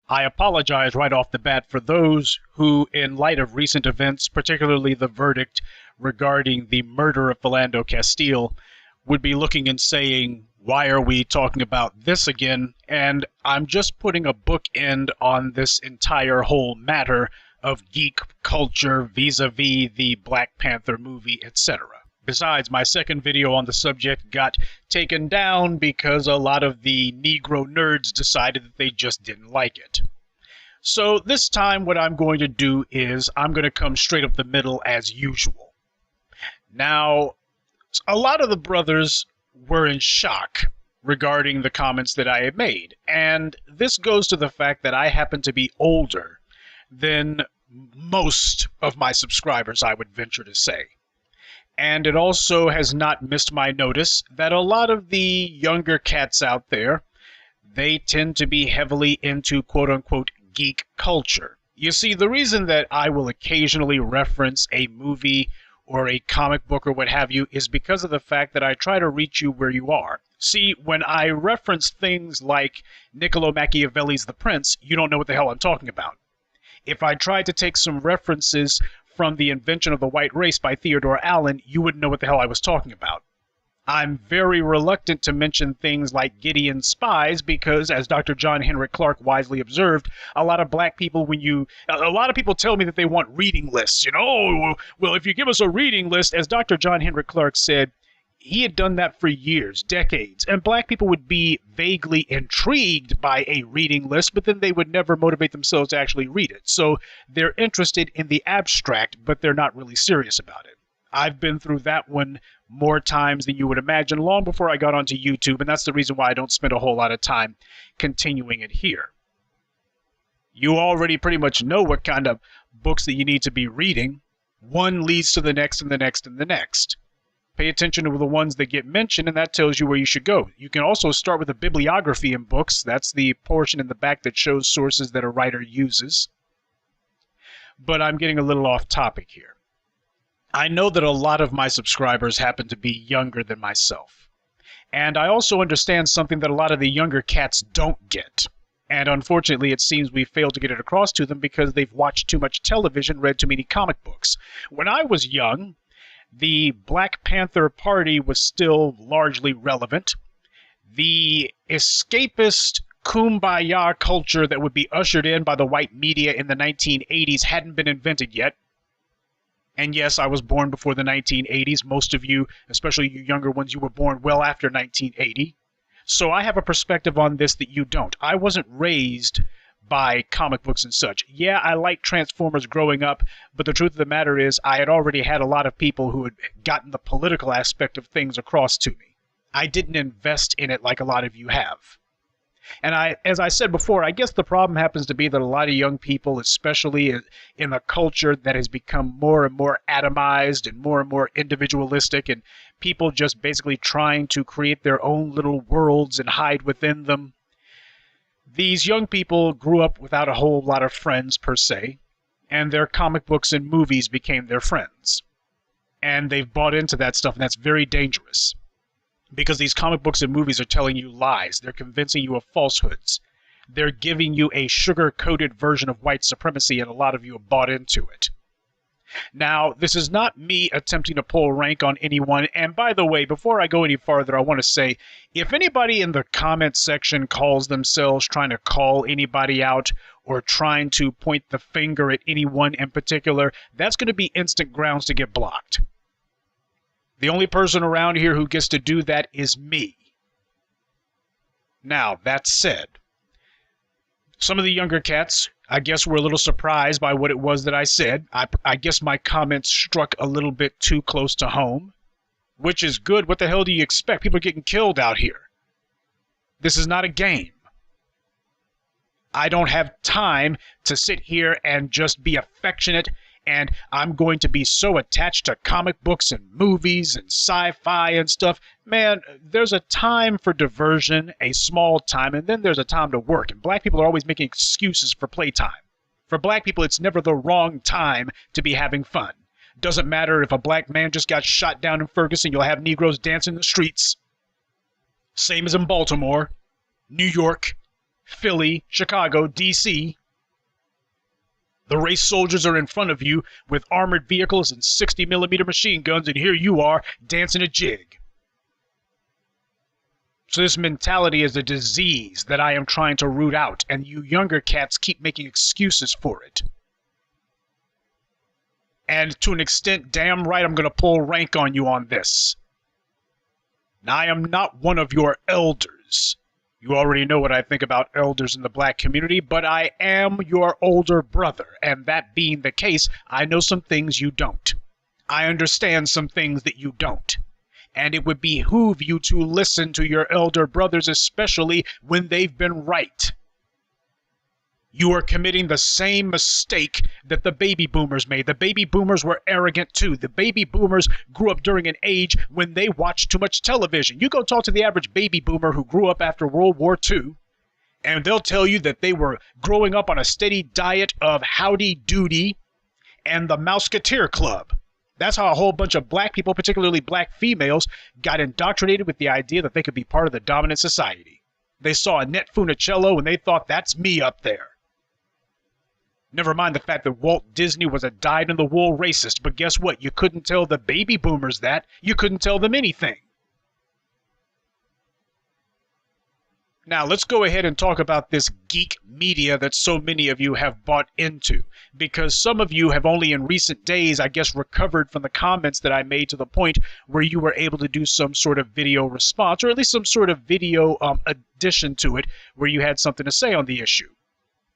I apologize right off the bat for those who, in light of recent events, particularly the verdict regarding the murder of Philando Castile, would be looking and saying, why are we talking about this again? And I'm just putting a bookend on this entire whole matter of geek culture vis-a-vis the Black Panther movie, etc. Besides, my second video on the subject got taken down because a lot of the Negro nerds decided that they just didn't like it. So this time what I'm going to do is I'm going to come straight up the middle as usual. Now, a lot of the brothers were in shock regarding the comments that I had made, and this goes to the fact that I happen to be older than most of my subscribers, I would venture to say. And it also has not missed my notice that a lot of the younger cats out there, they tend to be heavily into quote-unquote geek culture. You see, the reason that I will occasionally reference a movie or a comic book or what have you is because of the fact that I try to reach you where you are. See, when I reference things like Niccolo Machiavelli's The Prince, you don't know what the hell I'm talking about. If I tried to take some references from The Invention of the White Race by Theodore Allen, you wouldn't know what the hell I was talking about. I'm very reluctant to mention things like Gideon's Spies because, as Dr. John Henrik Clarke wisely observed, a lot of people tell me that they want reading lists. You know, oh, well, if you give us a reading list, as Dr. John Henrik Clarke said, he had done that for years, decades, and black people would be vaguely intrigued by a reading list, but then they would never motivate themselves to actually read it. So they're interested in the abstract, but they're not really serious about it. I've been through that one more times than you would imagine, long before I got onto YouTube, and that's the reason why I don't spend a whole lot of time continuing it here. You already pretty much know what kind of books that you need to be reading. One leads to the next and the next and the next. Pay attention to the ones that get mentioned, and that tells you where you should go. You can also start with a bibliography in books. That's the portion in the back that shows sources that a writer uses. But I'm getting a little off topic here. I know that a lot of my subscribers happen to be younger than myself. And I also understand something that a lot of the younger cats don't get. And unfortunately, it seems we failed to get it across to them because they've watched too much television, read too many comic books. When I was young, the Black Panther Party was still largely relevant. The escapist kumbaya culture that would be ushered in by the white media in the 1980s hadn't been invented yet. And yes, I was born before the 1980s. Most of you, especially you younger ones, you were born well after 1980. So I have a perspective on this that you don't. I wasn't raised by comic books and such. Yeah, I liked Transformers growing up, but the truth of the matter is I had already had a lot of people who had gotten the political aspect of things across to me. I didn't invest in it like a lot of you have. And as I said before, I guess the problem happens to be that a lot of young people, especially in a culture that has become more and more atomized and more individualistic, and people just basically trying to create their own little worlds and hide within them, these young people grew up without a whole lot of friends per se, and their comic books and movies became their friends. And they've bought into that stuff, and that's very dangerous. Because these comic books and movies are telling you lies. They're convincing you of falsehoods. They're giving you a sugar-coated version of white supremacy, and a lot of you have bought into it. Now, this is not me attempting to pull rank on anyone, and by the way, before I go any farther, I want to say, if anybody in the comment section calls themselves trying to call anybody out or trying to point the finger at anyone in particular, that's going to be instant grounds to get blocked. The only person around here who gets to do that is me. Now, that said, some of the younger cats, I guess, were a little surprised by what it was that I said. I guess my comments struck a little bit too close to home, which is good. What the hell do you expect? People are getting killed out here. This is not a game. I don't have time to sit here and just be affectionate, and I'm going to be so attached to comic books and movies and sci-fi and stuff. Man, there's a time for diversion, a small time, and then there's a time to work. And black people are always making excuses for playtime. For black people, it's never the wrong time to be having fun. Doesn't matter if a black man just got shot down in Ferguson, you'll have Negroes dancing in the streets. Same as in Baltimore, New York, Philly, Chicago, D.C. The race soldiers are in front of you with armored vehicles and 60mm machine guns, and here you are dancing a jig. So this mentality is a disease that I am trying to root out, and you younger cats keep making excuses for it. And to an extent, damn right I'm going to pull rank on you on this. Now, I am not one of your elders. You already know what I think about elders in the black community, but I am your older brother, and that being the case, I know some things you don't. I understand some things that you don't. And it would behoove you to listen to your elder brothers, especially when they've been right. You are committing the same mistake that the baby boomers made. The baby boomers were arrogant too. The baby boomers grew up during an age when they watched too much television. You go talk to the average baby boomer who grew up after World War II, and they'll tell you that they were growing up on a steady diet of Howdy Doody and the Mouseketeer Club. That's how a whole bunch of black people, particularly black females, got indoctrinated with the idea that they could be part of the dominant society. They saw Annette Funicello and they thought, that's me up there. Never mind the fact that Walt Disney was a dyed-in-the-wool racist, but guess what? You couldn't tell the baby boomers that. You couldn't tell them anything. Now, let's go ahead and talk about this geek media that so many of you have bought into, because some of you have only in recent days, I guess, recovered from the comments that I made to the point where you were able to do some sort of video response, or at least some sort of video addition to it, where you had something to say on the issue.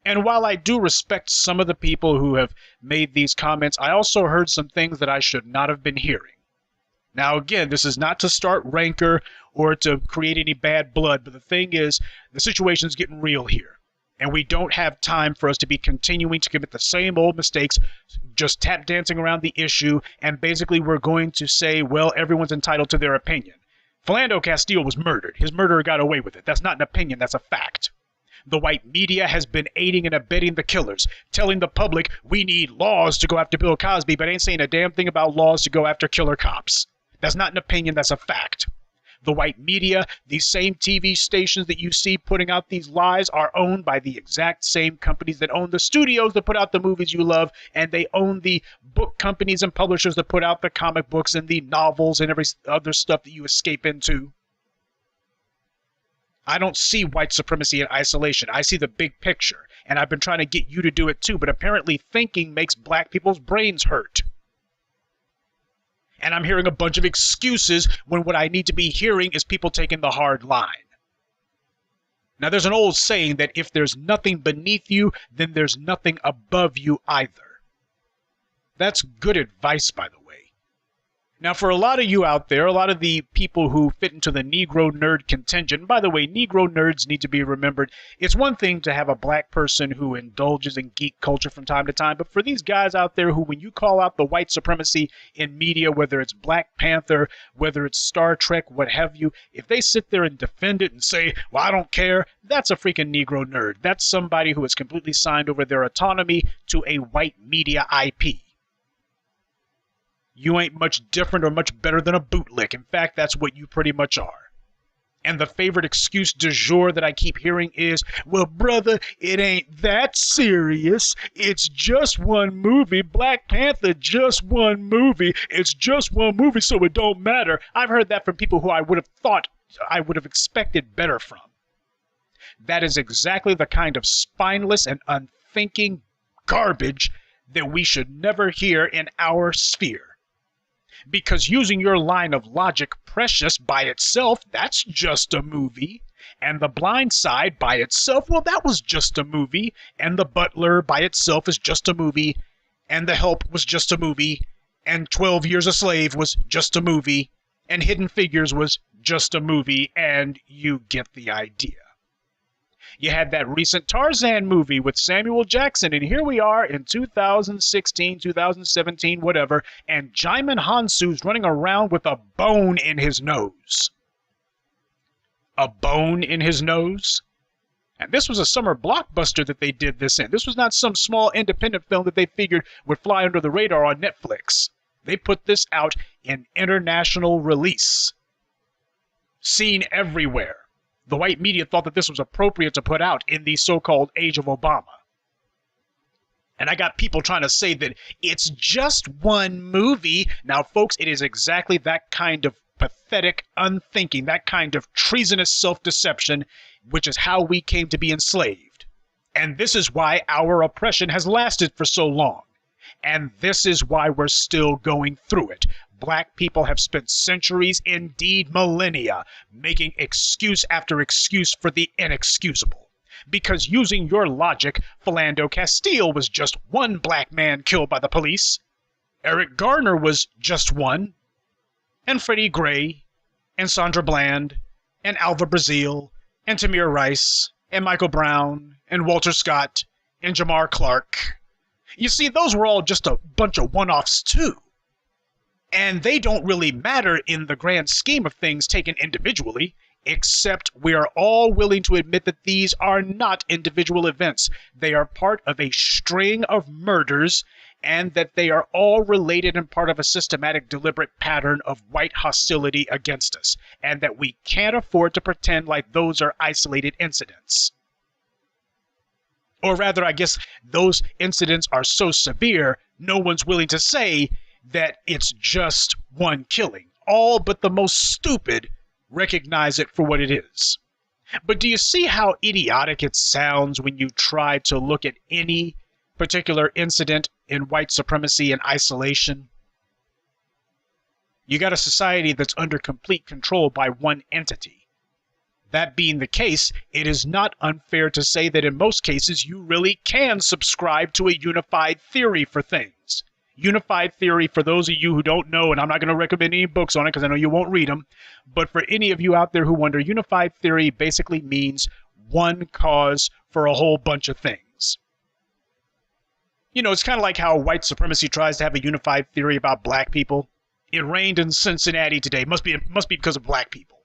And while I do respect some of the people who have made these comments, I also heard some things that I should not have been hearing. Now, again, this is not to start rancor or to create any bad blood, but the thing is, the situation's getting real here. And we don't have time for us to be continuing to commit the same old mistakes, just tap dancing around the issue, and basically we're going to say, well, everyone's entitled to their opinion. Philando Castile was murdered. His murderer got away with it. That's not an opinion, that's a fact. The white media has been aiding and abetting the killers, telling the public we need laws to go after Bill Cosby, but ain't saying a damn thing about laws to go after killer cops. That's not an opinion, that's a fact. The white media, these same TV stations that you see putting out these lies, are owned by the exact same companies that own the studios that put out the movies you love, and they own the book companies and publishers that put out the comic books and the novels and every other stuff that you escape into. I don't see white supremacy in isolation. I see the big picture, and I've been trying to get you to do it too, but apparently thinking makes black people's brains hurt. And I'm hearing a bunch of excuses when what I need to be hearing is people taking the hard line. Now, there's an old saying that if there's nothing beneath you, then there's nothing above you either. That's good advice, by the way. Now, for a lot of you out there, a lot of the people who fit into the Negro nerd contingent, and by the way, Negro nerds need to be remembered. It's one thing to have a black person who indulges in geek culture from time to time, but for these guys out there who, when you call out the white supremacy in media, whether it's Black Panther, whether it's Star Trek, what have you, if they sit there and defend it and say, well, I don't care, that's a freaking Negro nerd. That's somebody who has completely signed over their autonomy to a white media IP. You ain't much different or much better than a bootlick. In fact, that's what you pretty much are. And the favorite excuse du jour that I keep hearing is, well, brother, it ain't that serious. It's just one movie. Black Panther, just one movie. It's just one movie, so it don't matter. I've heard that from people who I would have thought I would have expected better from. That is exactly the kind of spineless and unthinking garbage that we should never hear in our sphere. Because using your line of logic, Precious by itself, that's just a movie. And The Blind Side by itself, well, that was just a movie. And The Butler by itself is just a movie. And The Help was just a movie. And 12 Years a Slave was just a movie. And Hidden Figures was just a movie. And you get the idea. You had that recent Tarzan movie with Samuel Jackson, and here we are in 2016, 2017, whatever, and Djimon Hounsou's running around with a bone in his nose. A bone in his nose? And this was a summer blockbuster that they did this in. This was not some small independent film that they figured would fly under the radar on Netflix. They put this out in international release. Seen everywhere. The white media thought that this was appropriate to put out in the so-called age of Obama. And I got people trying to say that it's just one movie. Now, folks, it is exactly that kind of pathetic unthinking, that kind of treasonous self-deception, which is how we came to be enslaved. And this is why our oppression has lasted for so long. And this is why we're still going through it. Black people have spent centuries, indeed millennia, making excuse after excuse for the inexcusable. Because using your logic, Philando Castile was just one black man killed by the police. Eric Garner was just one. And Freddie Gray, and Sandra Bland, and Alva Brazil, and Tamir Rice, and Michael Brown, and Walter Scott, and Jamar Clark. You see, those were all just a bunch of one-offs too. And they don't really matter in the grand scheme of things taken individually, except we are all willing to admit that these are not individual events. They are part of a string of murders, and that they are all related and part of a systematic, deliberate pattern of white hostility against us, and that we can't afford to pretend like those are isolated incidents. Or rather, I guess those incidents are so severe, no one's willing to say that it's just one killing. All but the most stupid recognize it for what it is. But do you see how idiotic it sounds when you try to look at any particular incident in white supremacy and isolation? You got a society that's under complete control by one entity. That being the case, it is not unfair to say that in most cases you really can subscribe to a unified theory for things. Unified theory, for those of you who don't know, and I'm not going to recommend any books on it because I know you won't read them, but for any of you out there who wonder, unified theory basically means one cause for a whole bunch of things. You know, it's kind of like how white supremacy tries to have a unified theory about black people. It rained in Cincinnati today. Must be because of black people.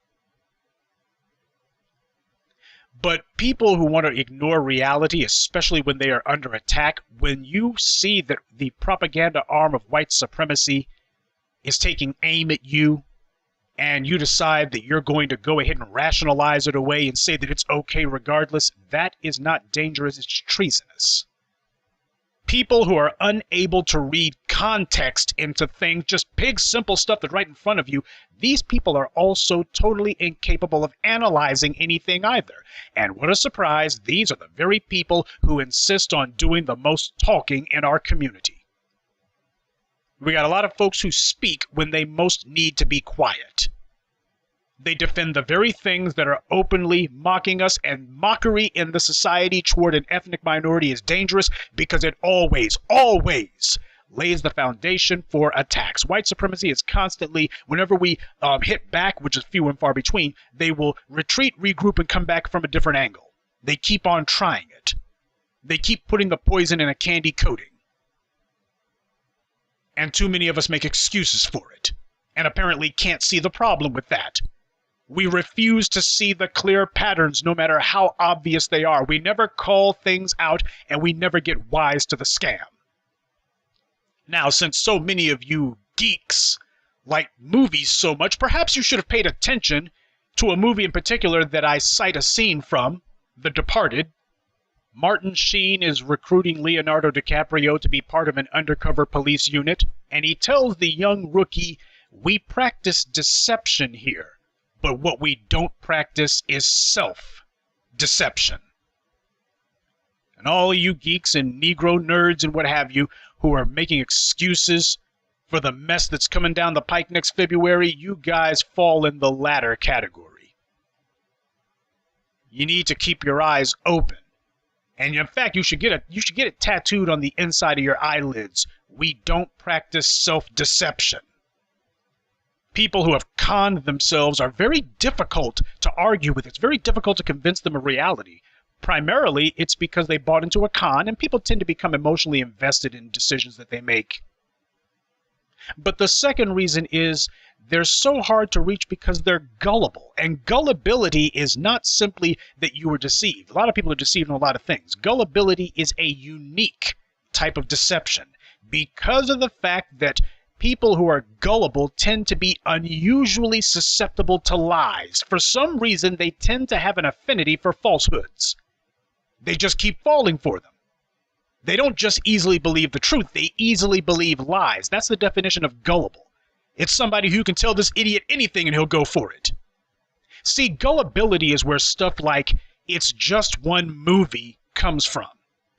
But people who want to ignore reality, especially when they are under attack, when you see that the propaganda arm of white supremacy is taking aim at you, and you decide that you're going to go ahead and rationalize it away and say that it's okay regardless, that is not dangerous, it's treasonous. People who are unable to read context into things, just big, simple stuff that's right in front of you, these people are also totally incapable of analyzing anything either. And what a surprise, these are the very people who insist on doing the most talking in our community. We got a lot of folks who speak when they most need to be quiet. They defend the very things that are openly mocking us, and mockery in the society toward an ethnic minority is dangerous because it always lays the foundation for attacks. White supremacy is constantly, whenever we hit back, which is few and far between, they will retreat, regroup, and come back from a different angle. They keep on trying it. They keep putting the poison in a candy coating. And too many of us make excuses for it, and apparently can't see the problem with that. We refuse to see the clear patterns, no matter how obvious they are. We never call things out, and we never get wise to the scam. Now, since so many of you geeks like movies so much, perhaps you should have paid attention to a movie in particular that I cite a scene from, The Departed. Martin Sheen is recruiting Leonardo DiCaprio to be part of an undercover police unit, and he tells the young rookie, "We practice deception here. But what we don't practice is self-deception." And all of you geeks and Negro nerds and what have you who are making excuses for the mess that's coming down the pike next February, you guys fall in the latter category. You need to keep your eyes open. And in fact, you should get it tattooed on the inside of your eyelids. We don't practice self-deception. People who have conned themselves are very difficult to argue with. It's very difficult to convince them of reality. Primarily, it's because they bought into a con, and people tend to become emotionally invested in decisions that they make. But the second reason is they're so hard to reach because they're gullible. And gullibility is not simply that you were deceived. A lot of people are deceived in a lot of things. Gullibility is a unique type of deception because of the fact that people who are gullible tend to be unusually susceptible to lies. For some reason, they tend to have an affinity for falsehoods. They just keep falling for them. They don't just easily believe the truth, they easily believe lies. That's the definition of gullible. It's somebody who can tell this idiot anything and he'll go for it. See, gullibility is where stuff like, it's just one movie comes from.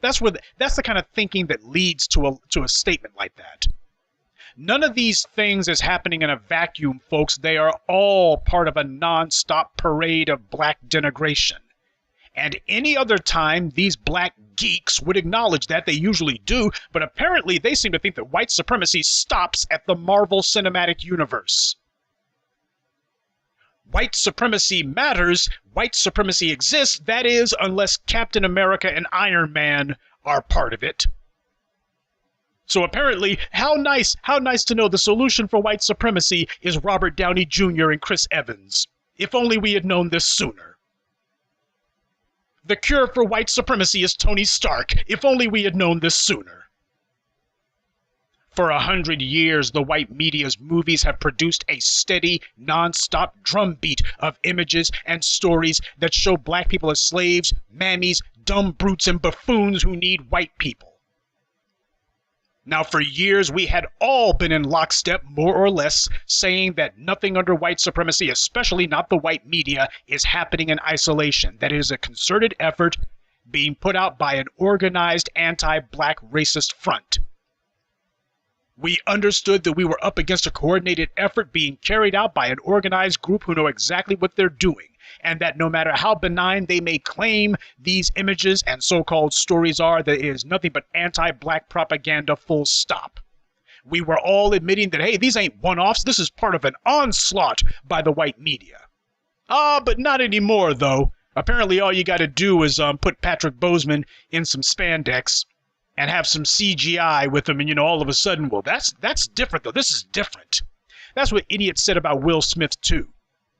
That's the kind of thinking that leads to a statement like that. None of these things is happening in a vacuum, folks. They are all part of a non-stop parade of black denigration. And any other time, these black geeks would acknowledge that. They usually do, but apparently they seem to think that white supremacy stops at the Marvel Cinematic Universe. White supremacy matters, white supremacy exists, that is, unless Captain America and Iron Man are part of it. So apparently, how nice to know the solution for white supremacy is Robert Downey Jr. and Chris Evans. If only we had known this sooner. The cure for white supremacy is Tony Stark. If only we had known this sooner. For 100 years, the white media's movies have produced a steady, non-stop drumbeat of images and stories that show black people as slaves, mammies, dumb brutes, and buffoons who need white people. Now, for years, we had all been in lockstep, more or less, saying that nothing under white supremacy, especially not the white media, is happening in isolation. That it is a concerted effort being put out by an organized anti-black racist front. We understood that we were up against a coordinated effort being carried out by an organized group who know exactly what they're doing, and that no matter how benign they may claim these images and so-called stories are, that it is nothing but anti-black propaganda, full stop. We were all admitting that, hey, these ain't one-offs, this is part of an onslaught by the white media. But not anymore, though. Apparently all you gotta do is put Patrick Boseman in some spandex and have some CGI with him, and all of a sudden, well, that's different, though. This is different. That's what idiots said about Will Smith, too.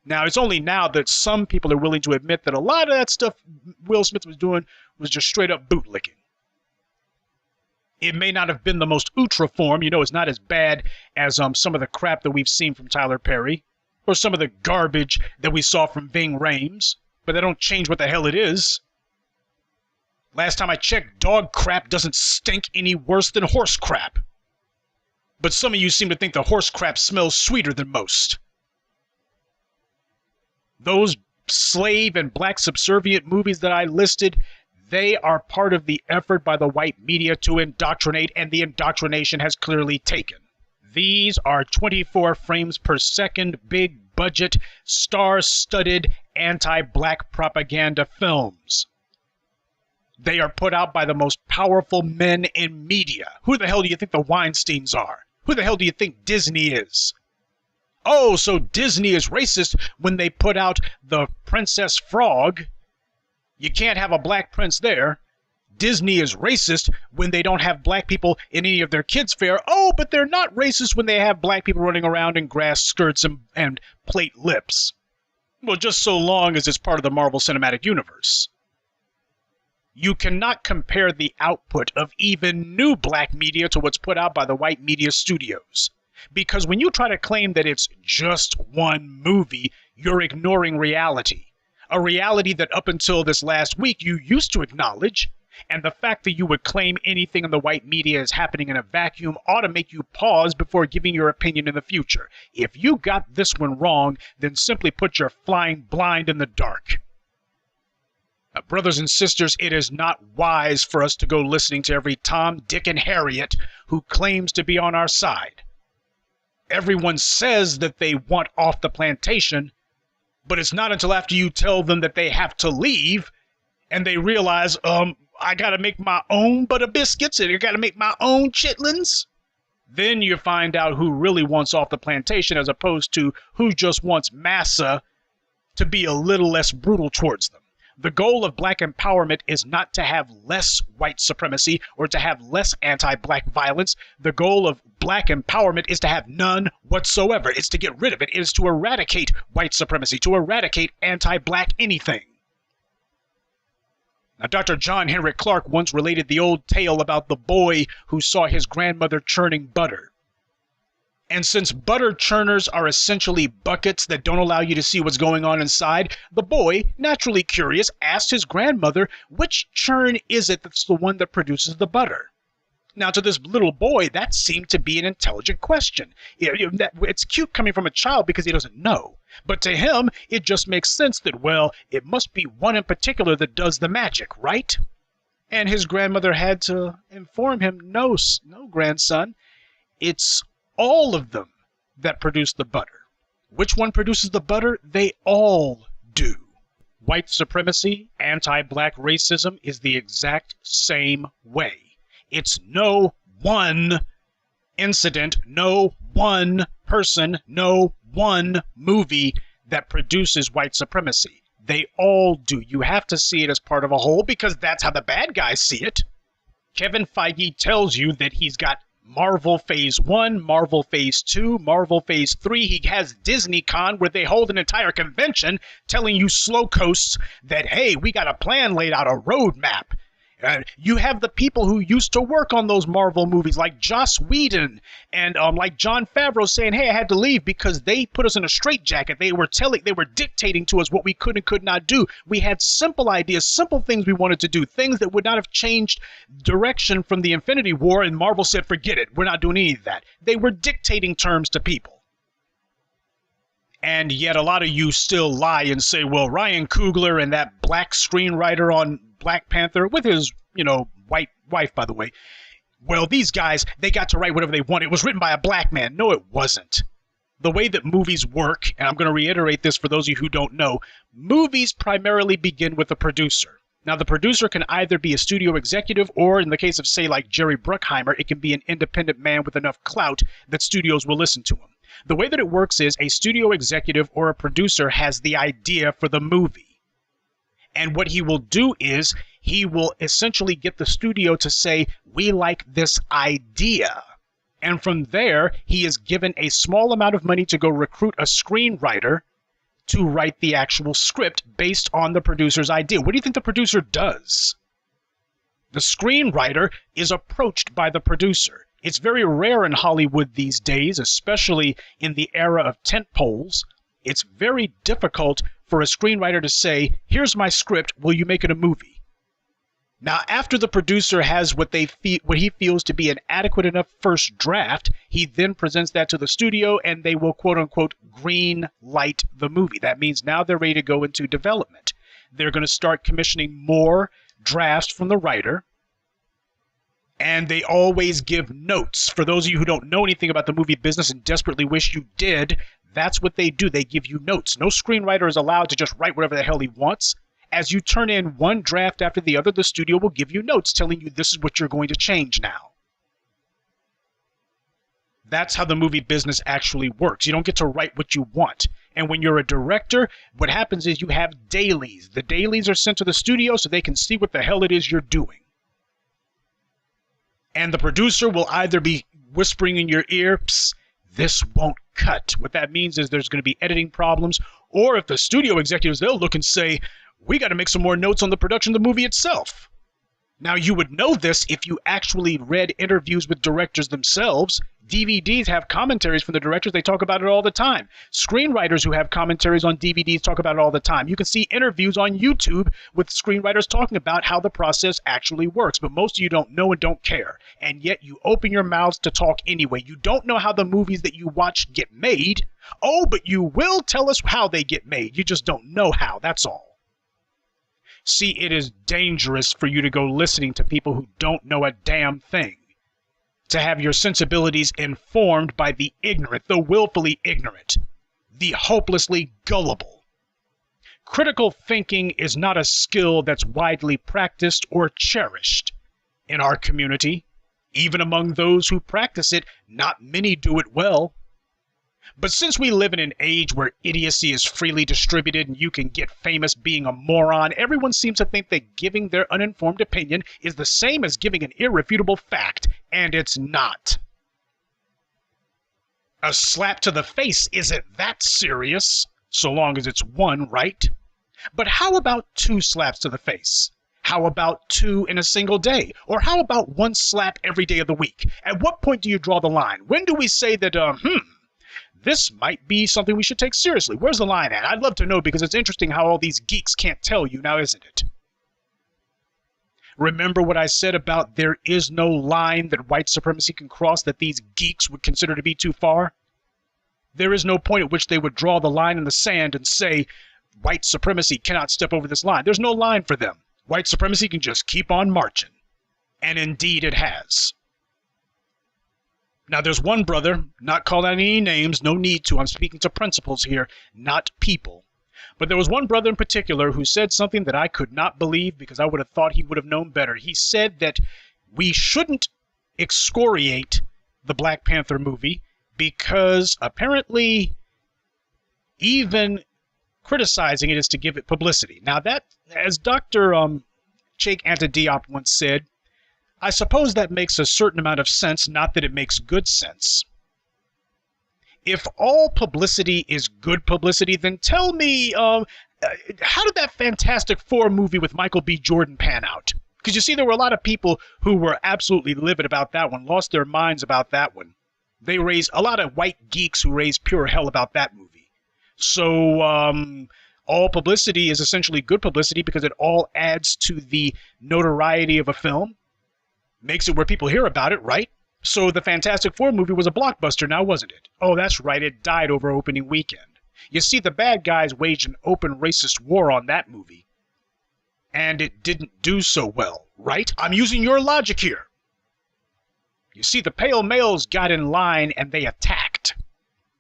Now, it's only now that some people are willing to admit that a lot of that stuff Will Smith was doing was just straight-up bootlicking. It may not have been the most ultra form, it's not as bad as some of the crap that we've seen from Tyler Perry, or some of the garbage that we saw from Ving Rhames, but that don't change what the hell it is. Last time I checked, dog crap doesn't stink any worse than horse crap. But some of you seem to think the horse crap smells sweeter than most. Those slave and black subservient movies that I listed, they are part of the effort by the white media to indoctrinate, and the indoctrination has clearly taken. These are 24 frames per second, big budget, star-studded anti-black propaganda films. They are put out by the most powerful men in media. Who the hell do you think the Weinsteins are? Who the hell do you think Disney is? Oh, so Disney is racist when they put out the Princess Frog. You can't have a black prince there. Disney is racist when they don't have black people in any of their kids' fare. Oh, but they're not racist when they have black people running around in grass skirts and plate lips. Well, just so long as it's part of the Marvel Cinematic Universe. You cannot compare the output of even new black media to what's put out by the white media studios. Because when you try to claim that it's just one movie, you're ignoring reality. A reality that up until this last week you used to acknowledge, and the fact that you would claim anything in the white media is happening in a vacuum ought to make you pause before giving your opinion in the future. If you got this one wrong, then simply put your flying blind in the dark. Now, brothers and sisters, it is not wise for us to go listening to every Tom, Dick, and Harriet who claims to be on our side. Everyone says that they want off the plantation, but it's not until after you tell them that they have to leave and they realize, I gotta make my own butter biscuits and I gotta make my own chitlins. Then you find out who really wants off the plantation as opposed to who just wants massa to be a little less brutal towards them. The goal of black empowerment is not to have less white supremacy or to have less anti-black violence. The goal of black empowerment is to have none whatsoever. It's to get rid of it. It is to eradicate white supremacy, to eradicate anti-black anything. Now, Dr. John Henrik Clarke once related the old tale about the boy who saw his grandmother churning butter. And since butter churners are essentially buckets that don't allow you to see what's going on inside, the boy, naturally curious, asked his grandmother, which churn is it that's the one that produces the butter? Now, to this little boy, that seemed to be an intelligent question. It's cute coming from a child because he doesn't know. But to him, it just makes sense that, well, it must be one in particular that does the magic, right? And his grandmother had to inform him, no, grandson, it's all of them that produce the butter. Which one produces the butter? They all do. White supremacy, anti-black racism is the exact same way. It's no one incident, no one person, no one movie that produces white supremacy. They all do. You have to see it as part of a whole because that's how the bad guys see it. Kevin Feige tells you that he's got Marvel Phase 1, Marvel Phase 2, Marvel Phase 3. He has DisneyCon where they hold an entire convention telling you slow coasts that, hey, we got a plan laid out, a roadmap. You have the people who used to work on those Marvel movies like Joss Whedon and like Jon Favreau saying, hey, I had to leave because they put us in a straitjacket. They were dictating to us what we could and could not do. We had simple ideas, simple things we wanted to do, things that would not have changed direction from the Infinity War, and Marvel said, forget it. We're not doing any of that. They were dictating terms to people. And yet a lot of you still lie and say, well, Ryan Coogler and that black screenwriter on Black Panther, with his, white wife, by the way, well, these guys, they got to write whatever they want. It was written by a black man. No, it wasn't. The way that movies work, and I'm going to reiterate this for those of you who don't know, movies primarily begin with a producer. Now, the producer can either be a studio executive or, in the case of, say, like Jerry Bruckheimer, it can be an independent man with enough clout that studios will listen to him. The way that it works is a studio executive or a producer has the idea for the movie. And what he will do is he will essentially get the studio to say, we like this idea. And from there, he is given a small amount of money to go recruit a screenwriter to write the actual script based on the producer's idea. What do you think the producer does? The screenwriter is approached by the producer. It's very rare in Hollywood these days, especially in the era of tentpoles. It's very difficult for a screenwriter to say, here's my script, will you make it a movie? Now, after the producer has what he feels to be an adequate enough first draft, he then presents that to the studio and they will quote-unquote green light the movie. That means now they're ready to go into development. They're going to start commissioning more drafts from the writer, and they always give notes. For those of you who don't know anything about the movie business and desperately wish you did, that's what they do. They give you notes. No screenwriter is allowed to just write whatever the hell he wants. As you turn in one draft after the other, the studio will give you notes telling you this is what you're going to change now. That's how the movie business actually works. You don't get to write what you want. And when you're a director, what happens is you have dailies. The dailies are sent to the studio so they can see what the hell it is you're doing. And the producer will either be whispering in your ear, psst, this won't cut. What that means is there's going to be editing problems. Or if the studio executives, they'll look and say, we got to make some more notes on the production of the movie itself. Now, you would know this if you actually read interviews with directors themselves. DVDs have commentaries from the directors. They talk about it all the time. Screenwriters who have commentaries on DVDs talk about it all the time. You can see interviews on YouTube with screenwriters talking about how the process actually works. But most of you don't know and don't care. And yet you open your mouths to talk anyway. You don't know how the movies that you watch get made. Oh, but you will tell us how they get made. You just don't know how. That's all. See, it is dangerous for you to go listening to people who don't know a damn thing. To have your sensibilities informed by the ignorant, the willfully ignorant, the hopelessly gullible. Critical thinking is not a skill that's widely practiced or cherished in our community. Even among those who practice it, not many do it well. But since we live in an age where idiocy is freely distributed and you can get famous being a moron, everyone seems to think that giving their uninformed opinion is the same as giving an irrefutable fact, and it's not. A slap to the face isn't that serious, so long as it's one, right? But how about 2 slaps to the face? How about 2 in a single day? Or how about 1 slap every day of the week? At what point do you draw the line? When do we say that, this might be something we should take seriously? Where's the line at? I'd love to know, because it's interesting how all these geeks can't tell you now, isn't it? Remember what I said about there is no line that white supremacy can cross that these geeks would consider to be too far? There is no point at which they would draw the line in the sand and say, white supremacy cannot step over this line. There's no line for them. White supremacy can just keep on marching. And indeed it has. Now there's one brother, not calling out any names, no need to, I'm speaking to principles here, not people. But there was one brother in particular who said something that I could not believe, because I would have thought he would have known better. He said that we shouldn't excoriate the Black Panther movie because apparently even criticizing it is to give it publicity. Now that, as Dr. Cheikh Anta Diop once said, I suppose that makes a certain amount of sense, not that it makes good sense. If all publicity is good publicity, then tell me, how did that Fantastic Four movie with Michael B. Jordan pan out? Because you see, there were a lot of people who were absolutely livid about that one, lost their minds about that one. They raised a lot of white geeks who raised pure hell about that movie. So, all publicity is essentially good publicity because it all adds to the notoriety of a film, makes it where people hear about it, right? So the Fantastic Four movie was a blockbuster now, wasn't it? Oh, that's right, it died over opening weekend. You see, the bad guys waged an open racist war on that movie, and it didn't do so well, right? I'm using your logic here. You see, the pale males got in line and they attacked.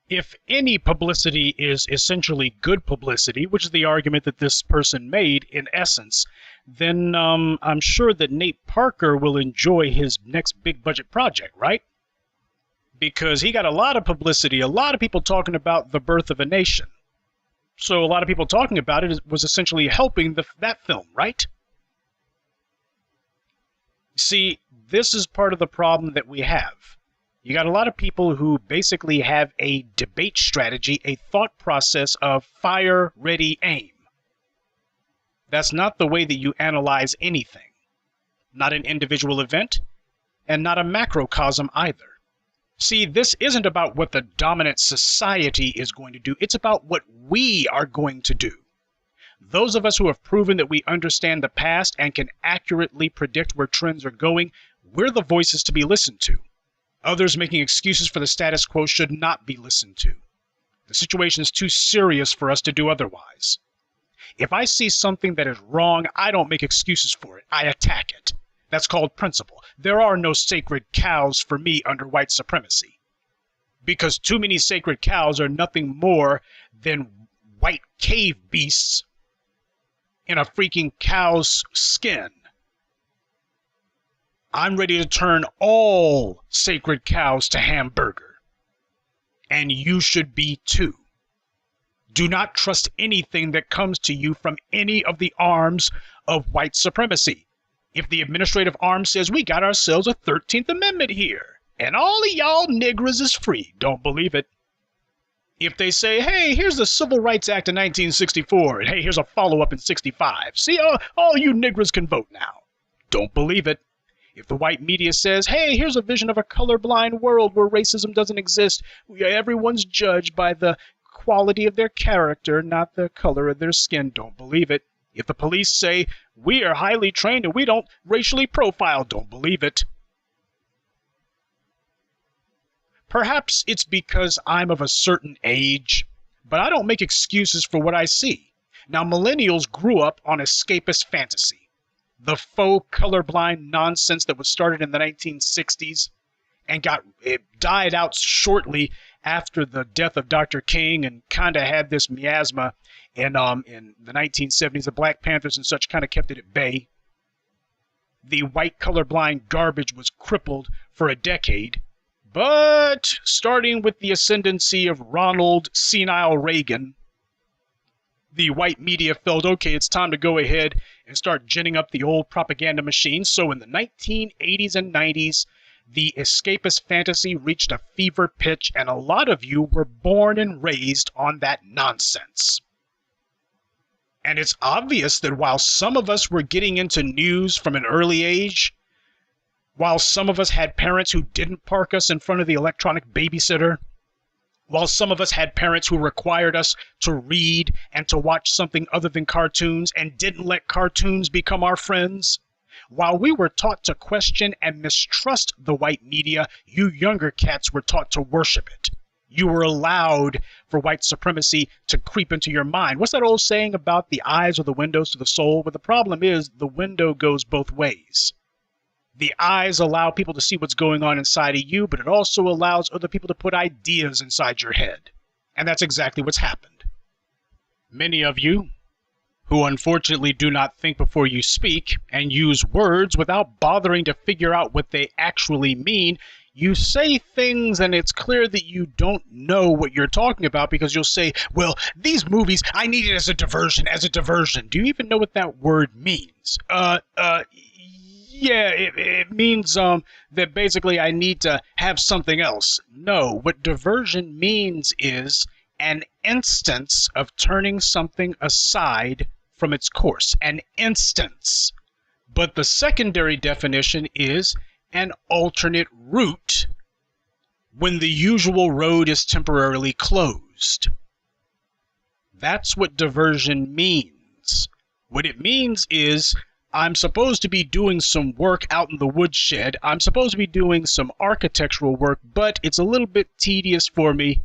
If any publicity is essentially good publicity, which is the argument that this person made in essence, then I'm sure that Nate Parker will enjoy his next big budget project, right? Because he got a lot of publicity, a lot of people talking about The Birth of a Nation. So a lot of people talking about it was essentially helping that film, right? See, this is part of the problem that we have. You got a lot of people who basically have a debate strategy, a thought process of fire, ready, aim. That's not the way that you analyze anything. Not an individual event, and not a macrocosm either. See, this isn't about what the dominant society is going to do. It's about what we are going to do. Those of us who have proven that we understand the past and can accurately predict where trends are going, we're the voices to be listened to. Others making excuses for the status quo should not be listened to. The situation is too serious for us to do otherwise. If I see something that is wrong, I don't make excuses for it. I attack it. That's called principle. There are no sacred cows for me under white supremacy. Because too many sacred cows are nothing more than white cave beasts in a freaking cow's skin. I'm ready to turn all sacred cows to hamburger. And you should be too. Do not trust anything that comes to you from any of the arms of white supremacy. If the administrative arm says we got ourselves a 13th Amendment here, and all of y'all niggers is free, don't believe it. If they say, hey, here's the Civil Rights Act of 1964, and hey, here's a follow-up in 65. See, all you niggers can vote now. Don't believe it. If the white media says, hey, here's a vision of a colorblind world where racism doesn't exist, everyone's judged by the quality of their character, not the color of their skin, don't believe it. If the police say, we are highly trained and we don't racially profile, don't believe it. Perhaps it's because I'm of a certain age, but I don't make excuses for what I see. Now, millennials grew up on escapist fantasy. The faux colorblind nonsense that was started in the 1960s and it died out shortly after the death of Dr. King and kind of had this miasma in the 1970s. The Black Panthers and such kind of kept it at bay. The white colorblind garbage was crippled for a decade. But starting with the ascendancy of Ronald Senile Reagan, the white media felt, okay, it's time to go ahead and start ginning up the old propaganda machine. So in the 1980s and 90s, the escapist fantasy reached a fever pitch, and a lot of you were born and raised on that nonsense. And it's obvious that while some of us were getting into news from an early age, while some of us had parents who didn't park us in front of the electronic babysitter, while some of us had parents who required us to read and to watch something other than cartoons and didn't let cartoons become our friends, while we were taught to question and mistrust the white media, you younger cats were taught to worship it. You were allowed for white supremacy to creep into your mind. What's that old saying about the eyes are the windows to the soul? Well, the problem is the window goes both ways. The eyes allow people to see what's going on inside of you, but it also allows other people to put ideas inside your head. And that's exactly what's happened. Many of you, who unfortunately do not think before you speak and use words without bothering to figure out what they actually mean, you say things and it's clear that you don't know what you're talking about because you'll say, well, these movies, I need it as a diversion, Do you even know what that word means? Yeah, it means that basically I need to have something else. No, what diversion means is an instance of turning something aside from its course. An instance. But the secondary definition is an alternate route when the usual road is temporarily closed. That's what diversion means. What it means is I'm supposed to be doing some work out in the woodshed. I'm supposed to be doing some architectural work, but it's a little bit tedious for me.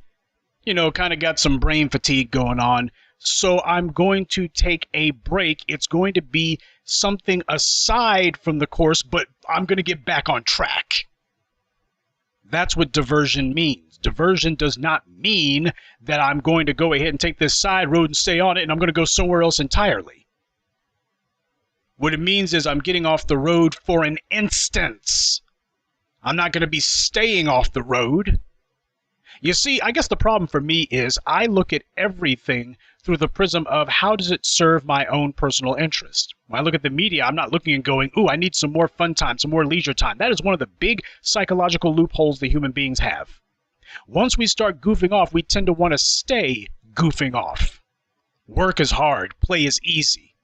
You know, kind of got some brain fatigue going on. So I'm going to take a break. It's going to be something aside from the course, but I'm going to get back on track. That's what diversion means. Diversion does not mean that I'm going to go ahead and take this side road and stay on it and I'm going to go somewhere else entirely. What it means is I'm getting off the road for an instance. I'm not going to be staying off the road. You see, I guess the problem for me is I look at everything through the prism of how does it serve my own personal interest. When I look at the media, I'm not looking and going, ooh, I need some more fun time, some more leisure time. That is one of the big psychological loopholes that human beings have. Once we start goofing off, we tend to want to stay goofing off. Work is hard, play is easy.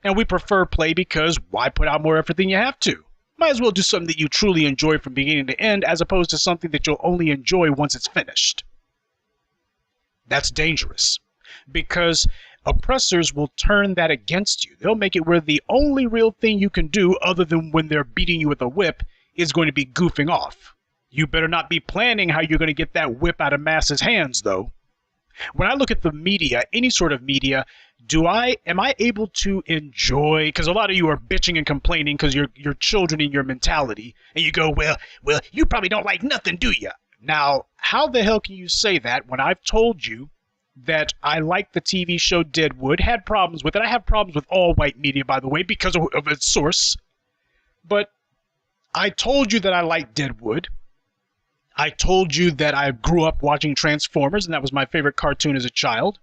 And we prefer play because why put out more effort than you have to? Might as well do something that you truly enjoy from beginning to end as opposed to something that you'll only enjoy once it's finished. That's dangerous because oppressors will turn that against you. They'll make it where the only real thing you can do other than when they're beating you with a whip is going to be goofing off. You better not be planning how you're going to get that whip out of masses' hands, though. When I look at the media, any sort of media, am I able to enjoy, because a lot of you are bitching and complaining because you're children in your mentality, and you go, well, you probably don't like nothing, do you? Now, how the hell can you say that when I've told you that I like the TV show Deadwood, had problems with it. I have problems with all white media, by the way, because of its source. But I told you that I like Deadwood. I told you that I grew up watching Transformers, and that was my favorite cartoon as a child.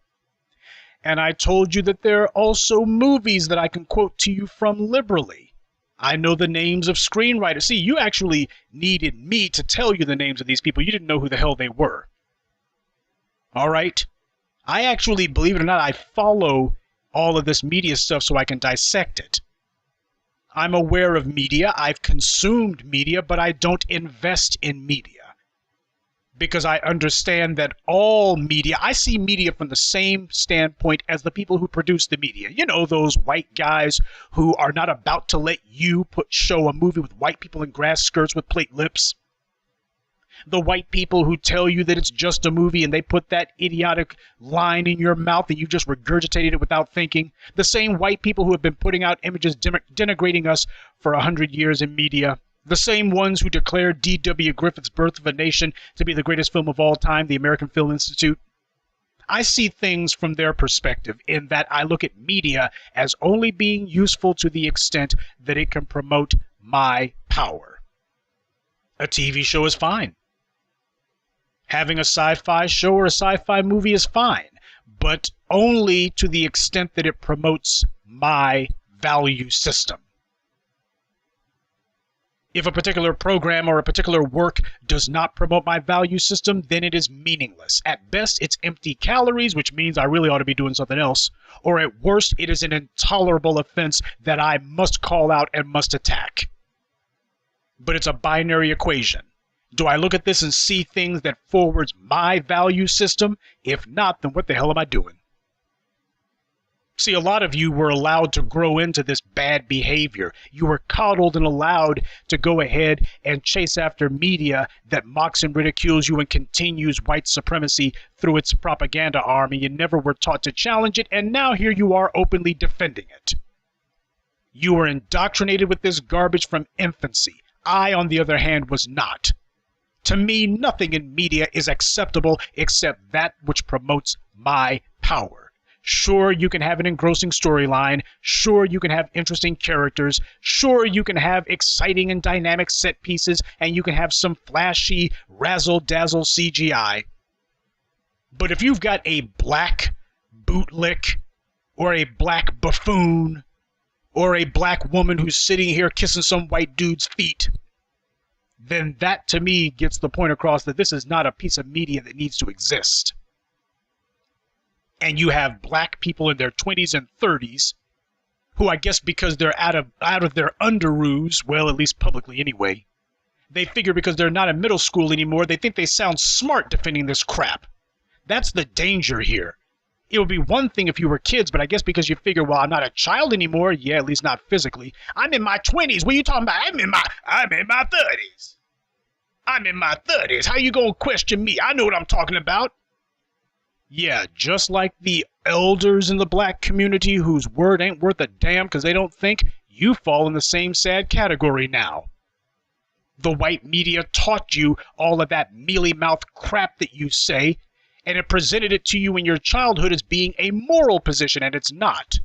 And I told you that there are also movies that I can quote to you from liberally. I know the names of screenwriters. See, you actually needed me to tell you the names of these people. You didn't know who the hell they were. All right? I actually, believe it or not, I follow all of this media stuff so I can dissect it. I'm aware of media. I've consumed media, but I don't invest in media. Because I understand that all media, I see media from the same standpoint as the people who produce the media. You know, those white guys who are not about to let you show a movie with white people in grass skirts with plate lips. The white people who tell you that it's just a movie and they put that idiotic line in your mouth and you just regurgitated it without thinking. The same white people who have been putting out images denigrating us for 100 years in media. The same ones who declared D.W. Griffith's Birth of a Nation to be the greatest film of all time, the American Film Institute. I see things from their perspective in that I look at media as only being useful to the extent that it can promote my power. A TV show is fine. Having a sci-fi show or a sci-fi movie is fine, but only to the extent that it promotes my value system. If a particular program or a particular work does not promote my value system, then it is meaningless. At best, it's empty calories, which means I really ought to be doing something else. Or at worst, it is an intolerable offense that I must call out and must attack. But it's a binary equation. Do I look at this and see things that forwards my value system? If not, then what the hell am I doing? See, a lot of you were allowed to grow into this bad behavior. You were coddled and allowed to go ahead and chase after media that mocks and ridicules you and continues white supremacy through its propaganda arm, and you never were taught to challenge it, and now here you are openly defending it. You were indoctrinated with this garbage from infancy. I, on the other hand, was not. To me, nothing in media is acceptable except that which promotes my power. Sure, you can have an engrossing storyline. Sure, you can have interesting characters. Sure, you can have exciting and dynamic set pieces, and you can have some flashy, razzle-dazzle CGI. But if you've got a black bootlick, or a black buffoon, or a black woman who's sitting here kissing some white dude's feet, then that, to me, gets the point across that this is not a piece of media that needs to exist. And you have black people in their 20s and 30s who, I guess because they're out of their underoos, well, at least publicly anyway, they figure because they're not in middle school anymore, they think they sound smart defending this crap. That's the danger here. It would be one thing if you were kids, but I guess because you figure, well, I'm not a child anymore, yeah, at least not physically. I'm in my 20s. What are you talking about? I'm in my 30s. I'm in my 30s. How you gonna question me? I know what I'm talking about. Yeah, just like the elders in the black community whose word ain't worth a damn because they don't think, you fall in the same sad category now. The white media taught you all of that mealy-mouthed crap that you say, and it presented it to you in your childhood as being a moral position, and it's not.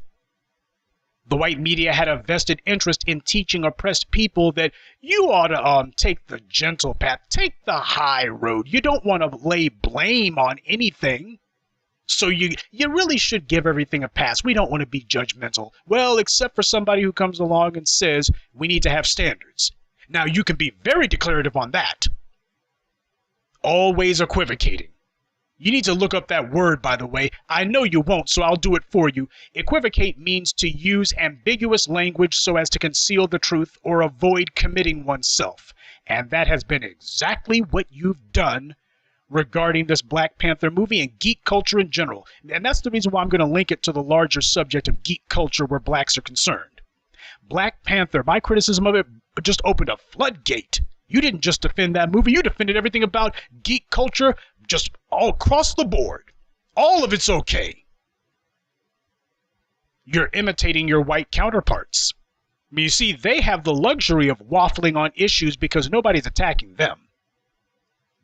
The white media had a vested interest in teaching oppressed people that you ought to take the gentle path, take the high road. You don't want to lay blame on anything. So you really should give everything a pass. We don't want to be judgmental. Well, except for somebody who comes along and says we need to have standards. Now, you can be very declarative on that. Always equivocating. You need to look up that word, by the way. I know you won't, so I'll do it for you. Equivocate means to use ambiguous language so as to conceal the truth or avoid committing oneself. And that has been exactly what you've done regarding this Black Panther movie and geek culture in general. And that's the reason why I'm going to link it to the larger subject of geek culture where blacks are concerned. Black Panther, my criticism of it just opened a floodgate. You didn't just defend that movie, you defended everything about geek culture just all across the board. All of it's okay. You're imitating your white counterparts. I mean, you see, they have the luxury of waffling on issues because nobody's attacking them.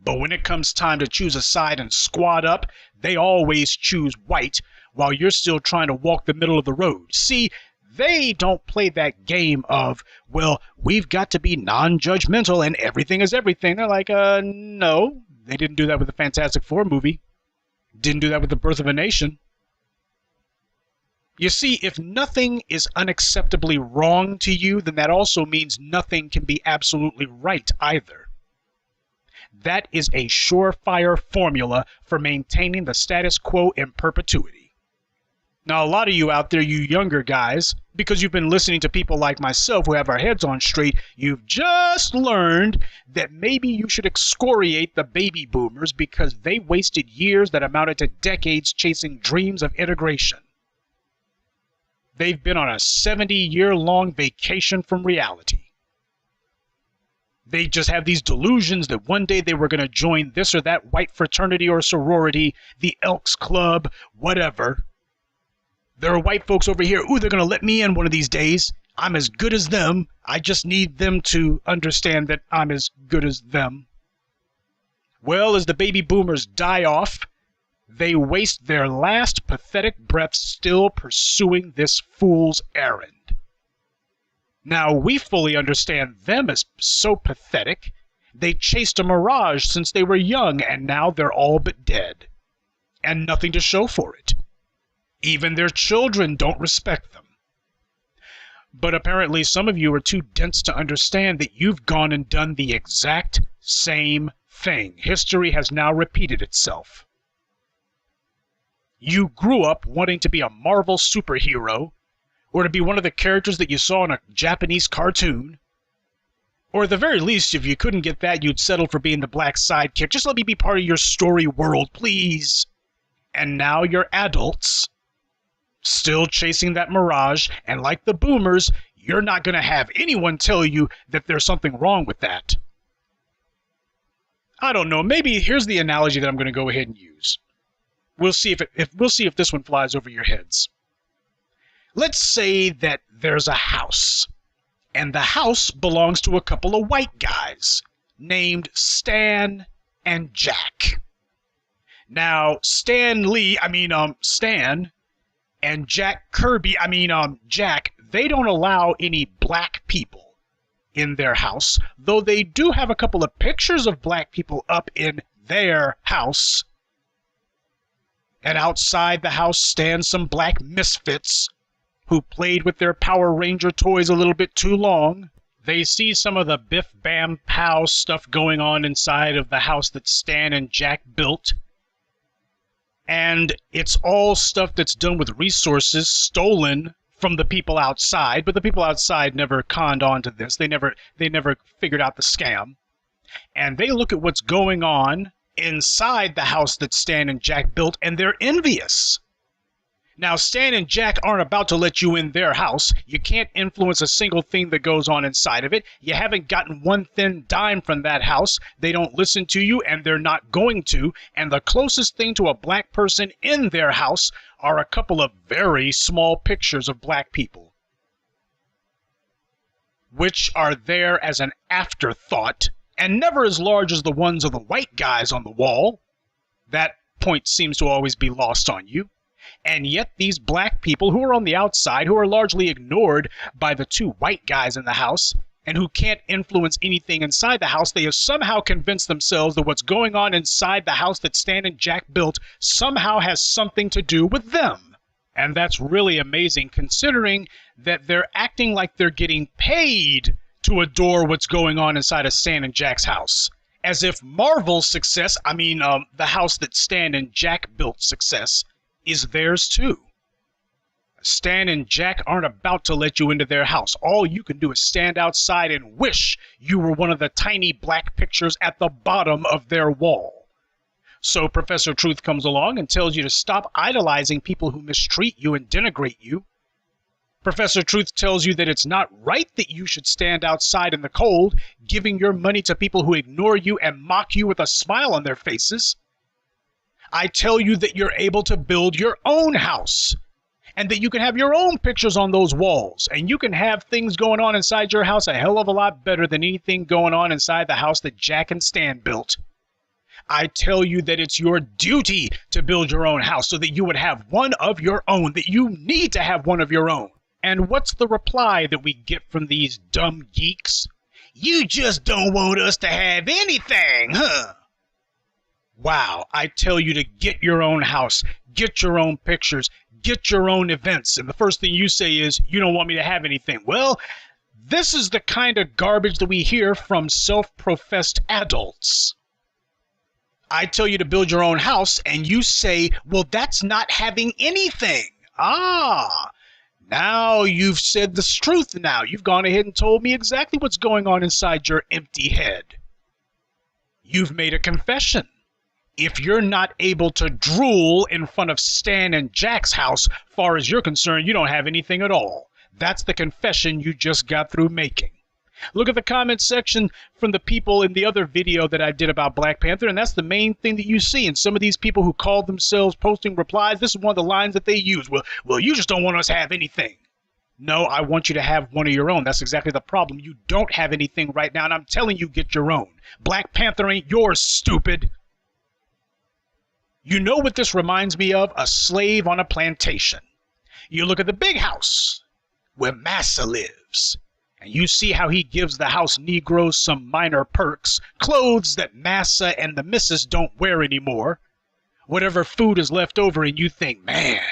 But when it comes time to choose a side and squad up, they always choose white while you're still trying to walk the middle of the road. See, they don't play that game of, well, we've got to be non-judgmental and everything is everything. They're like, no. They didn't do that with the Fantastic Four movie. Didn't do that with The Birth of a Nation. You see, if nothing is unacceptably wrong to you, then that also means nothing can be absolutely right either. That is a surefire formula for maintaining the status quo in perpetuity. Now, a lot of you out there, you younger guys, because you've been listening to people like myself who have our heads on straight, you've just learned that maybe you should excoriate the baby boomers because they wasted years that amounted to decades chasing dreams of integration. They've been on a 70-year-long vacation from reality. They just have these delusions that one day they were going to join this or that white fraternity or sorority, the Elks Club, whatever. There are white folks over here, ooh, they're going to let me in one of these days. I'm as good as them. I just need them to understand that I'm as good as them. Well, as the baby boomers die off, they waste their last pathetic breaths still pursuing this fool's errand. Now, we fully understand them as so pathetic. They chased a mirage since they were young, and now they're all but dead. And nothing to show for it. Even their children don't respect them. But apparently some of you are too dense to understand that you've gone and done the exact same thing. History has now repeated itself. You grew up wanting to be a Marvel superhero, or to be one of the characters that you saw in a Japanese cartoon. Or at the very least, if you couldn't get that, you'd settle for being the black sidekick. Just let me be part of your story world, please. And now you're adults, still chasing that mirage, and like the boomers, you're not going to have anyone tell you that there's something wrong with that. I don't know, maybe here's the analogy that I'm going to go ahead and use. We'll see if this one flies over your heads. Let's say that there's a house, and the house belongs to a couple of white guys named Stan and Jack. Now, Stan and Jack Kirby, Jack, they don't allow any black people in their house, though they do have a couple of pictures of black people up in their house. And outside the house stand some black misfits who played with their Power Ranger toys a little bit too long. They see some of the Biff Bam Pow stuff going on inside of the house that Stan and Jack built. And it's all stuff that's done with resources stolen from the people outside, but the people outside never conned on to this. They never figured out the scam. And they look at what's going on inside the house that Stan and Jack built, and they're envious. Now, Stan and Jack aren't about to let you in their house. You can't influence a single thing that goes on inside of it. You haven't gotten one thin dime from that house. They don't listen to you, and they're not going to. And the closest thing to a black person in their house are a couple of very small pictures of black people, which are there as an afterthought, and never as large as the ones of the white guys on the wall. That point seems to always be lost on you. And yet these black people who are on the outside, who are largely ignored by the two white guys in the house, and who can't influence anything inside the house, they have somehow convinced themselves that what's going on inside the house that Stan and Jack built somehow has something to do with them. And that's really amazing, considering that they're acting like they're getting paid to adore what's going on inside of Stan and Jack's house. As if Marvel's success, the house that Stan and Jack built success, is theirs too. Stan and Jack aren't about to let you into their house. All you can do is stand outside and wish you were one of the tiny black pictures at the bottom of their wall. So Professor Truth comes along and tells you to stop idolizing people who mistreat you and denigrate you. Professor Truth tells you that it's not right that you should stand outside in the cold, giving your money to people who ignore you and mock you with a smile on their faces. I tell you that you're able to build your own house, and that you can have your own pictures on those walls, and you can have things going on inside your house a hell of a lot better than anything going on inside the house that Jack and Stan built. I tell you that it's your duty to build your own house so that you would have one of your own, that you need to have one of your own. And what's the reply that we get from these dumb geeks? You just don't want us to have anything, huh? Wow, I tell you to get your own house, get your own pictures, get your own events, and the first thing you say is, you don't want me to have anything. Well, this is the kind of garbage that we hear from self-professed adults. I tell you to build your own house, and you say, well, that's not having anything. Ah, now you've said the truth now. You've gone ahead and told me exactly what's going on inside your empty head. You've made a confession. If you're not able to drool in front of Stan and Jack's house, far as you're concerned, you don't have anything at all. That's the confession you just got through making. Look at the comment section from the people in the other video that I did about Black Panther, and that's the main thing that you see. And some of these people who called themselves posting replies, this is one of the lines that they use. Well, you just don't want us to have anything. No, I want you to have one of your own. That's exactly the problem. You don't have anything right now, and I'm telling you, get your own. Black Panther ain't yours, stupid. You know what this reminds me of? A slave on a plantation. You look at the big house where Massa lives, and you see how he gives the house Negroes some minor perks, clothes that Massa and the missus don't wear anymore, whatever food is left over, and you think, man,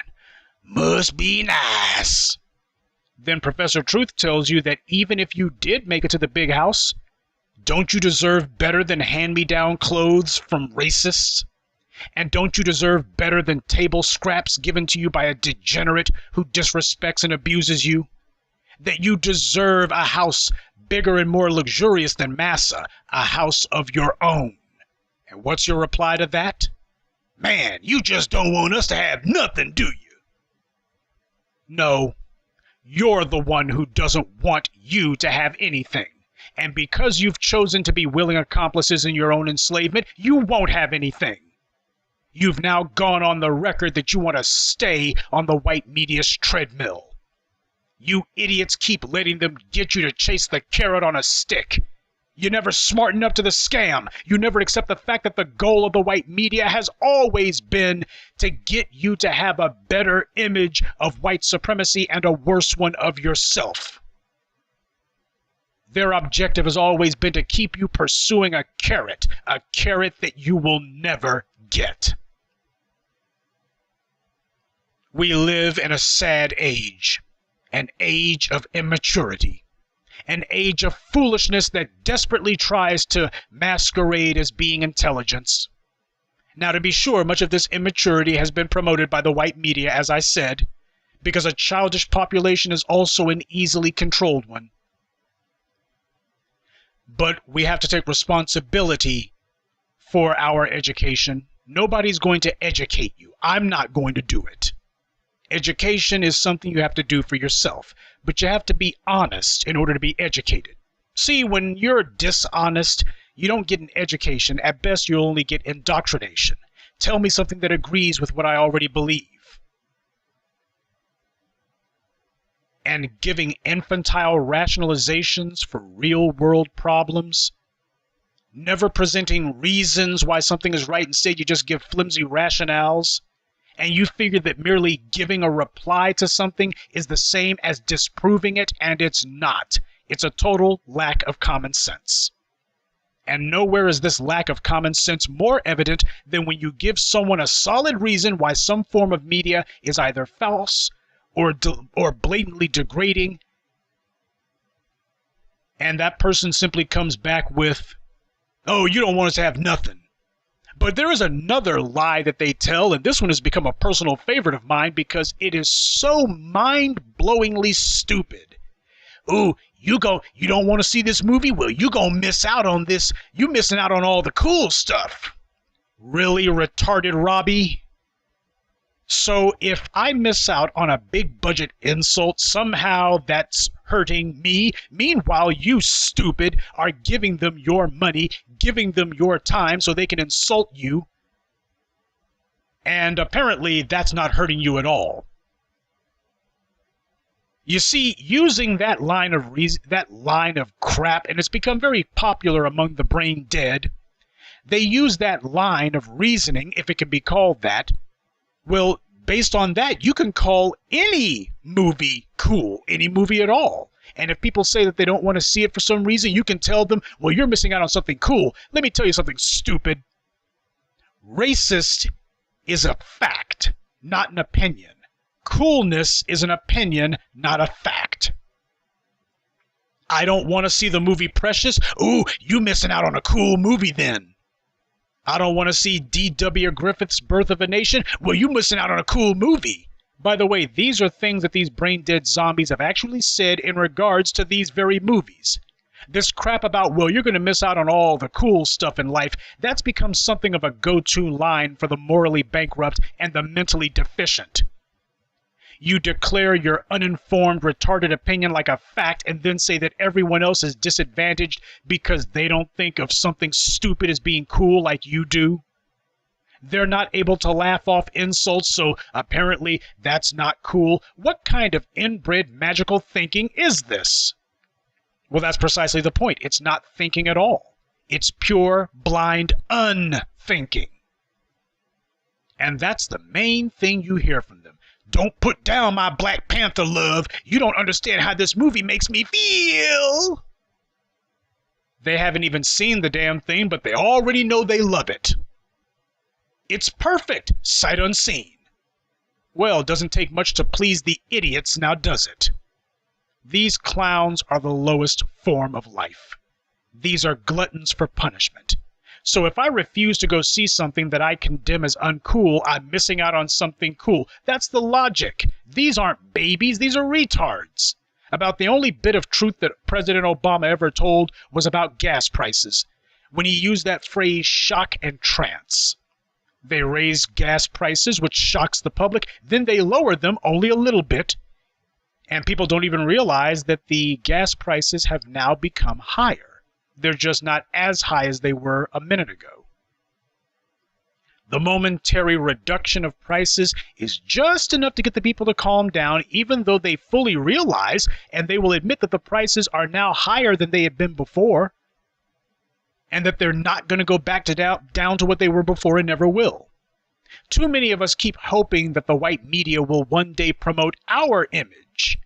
must be nice. then Professor Truth tells you that even if you did make it to the big house, don't you deserve better than hand-me-down clothes from racists? And don't you deserve better than table scraps given to you by a degenerate who disrespects and abuses you? That you deserve a house bigger and more luxurious than Massa, a house of your own. And what's your reply to that? Man, you just don't want us to have nothing, do you? No, you're the one who doesn't want you to have anything. And because you've chosen to be willing accomplices in your own enslavement, you won't have anything. You've now gone on the record that you want to stay on the white media's treadmill. You idiots keep letting them get you to chase the carrot on a stick. You never smarten up to the scam. You never accept the fact that the goal of the white media has always been to get you to have a better image of white supremacy and a worse one of yourself. Their objective has always been to keep you pursuing a carrot that you will never get. We live in a sad age, an age of immaturity, an age of foolishness that desperately tries to masquerade as being intelligence. Now, to be sure, much of this immaturity has been promoted by the white media, as I said, because a childish population is also an easily controlled one. But we have to take responsibility for our education. Nobody's going to educate you. I'm not going to do it. Education is something you have to do for yourself, but you have to be honest in order to be educated. See, when you're dishonest, you don't get an education. At best, you'll only get indoctrination. Tell me something that agrees with what I already believe. And giving infantile rationalizations for real-world problems. Never presenting reasons why something is right. Instead, you just give flimsy rationales. And you figure that merely giving a reply to something is the same as disproving it, and it's not. It's a total lack of common sense. And nowhere is this lack of common sense more evident than when you give someone a solid reason why some form of media is either false or blatantly degrading, and that person simply comes back with, "Oh, you don't want us to have nothing." But there is another lie that they tell, and this one has become a personal favorite of mine because it is so mind-blowingly stupid. "Ooh, you don't want to see this movie? Well, you gonna miss out on this. You missing out on all the cool stuff." Really, retarded Robbie? So if I miss out on a big budget insult, somehow that's hurting me. Meanwhile, you stupid are giving them your money, giving them your time so they can insult you. And apparently that's not hurting you at all. You see, using that line of crap, and it's become very popular among the brain dead, they use that line of reasoning, if it can be called that. Well, based on that, you can call any movie cool, any movie at all. And if people say that they don't want to see it for some reason, you can tell them, "Well, you're missing out on something cool. Let me tell you something stupid. Racist is a fact, not an opinion. Coolness is an opinion, not a fact." I don't want to see the movie Precious. "Ooh, you missing out on a cool movie then." I don't want to see D.W. Griffith's Birth of a Nation. "Well, you missing out on a cool movie." By the way, these are things that these brain-dead zombies have actually said in regards to these very movies. This crap about, "Well, you're going to miss out on all the cool stuff in life," that's become something of a go-to line for the morally bankrupt and the mentally deficient. You declare your uninformed, retarded opinion like a fact and then say that everyone else is disadvantaged because they don't think of something stupid as being cool like you do. They're not able to laugh off insults, so apparently that's not cool. What kind of inbred magical thinking is this? Well, that's precisely the point. It's not thinking at all. It's pure, blind, unthinking. And that's the main thing you hear from them. "Don't put down my Black Panther love. You don't understand how this movie makes me feel." They haven't even seen the damn thing, but they already know they love it. It's perfect, sight unseen. Well, it doesn't take much to please the idiots, now does it? These clowns are the lowest form of life. These are gluttons for punishment. So if I refuse to go see something that I condemn as uncool, I'm missing out on something cool. That's the logic. These aren't babies, these are retards. About the only bit of truth that President Obama ever told was about gas prices, when he used that phrase, shock and trance. They raise gas prices, which shocks the public, then they lower them only a little bit, and people don't even realize that the gas prices have now become higher. They're just not as high as they were a minute ago. The momentary reduction of prices is just enough to get the people to calm down, even though they fully realize, and they will admit that the prices are now higher than they had been before, and that they're not going to go back to down to what they were before and never will. Too many of us keep hoping that the white media will one day promote our image,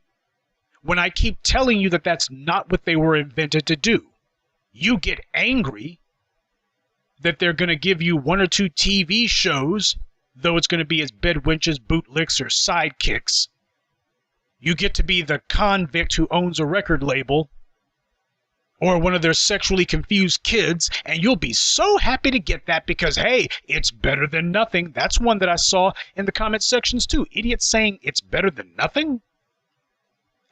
when I keep telling you that that's not what they were invented to do. You get angry that they're going to give you one or two TV shows, though it's going to be as bedwenches, bootlicks, or sidekicks. You get to be the convict who owns a record label, or one of their sexually confused kids, and you'll be so happy to get that because, hey, it's better than nothing. That's one that I saw in the comment sections too. Idiots saying it's better than nothing?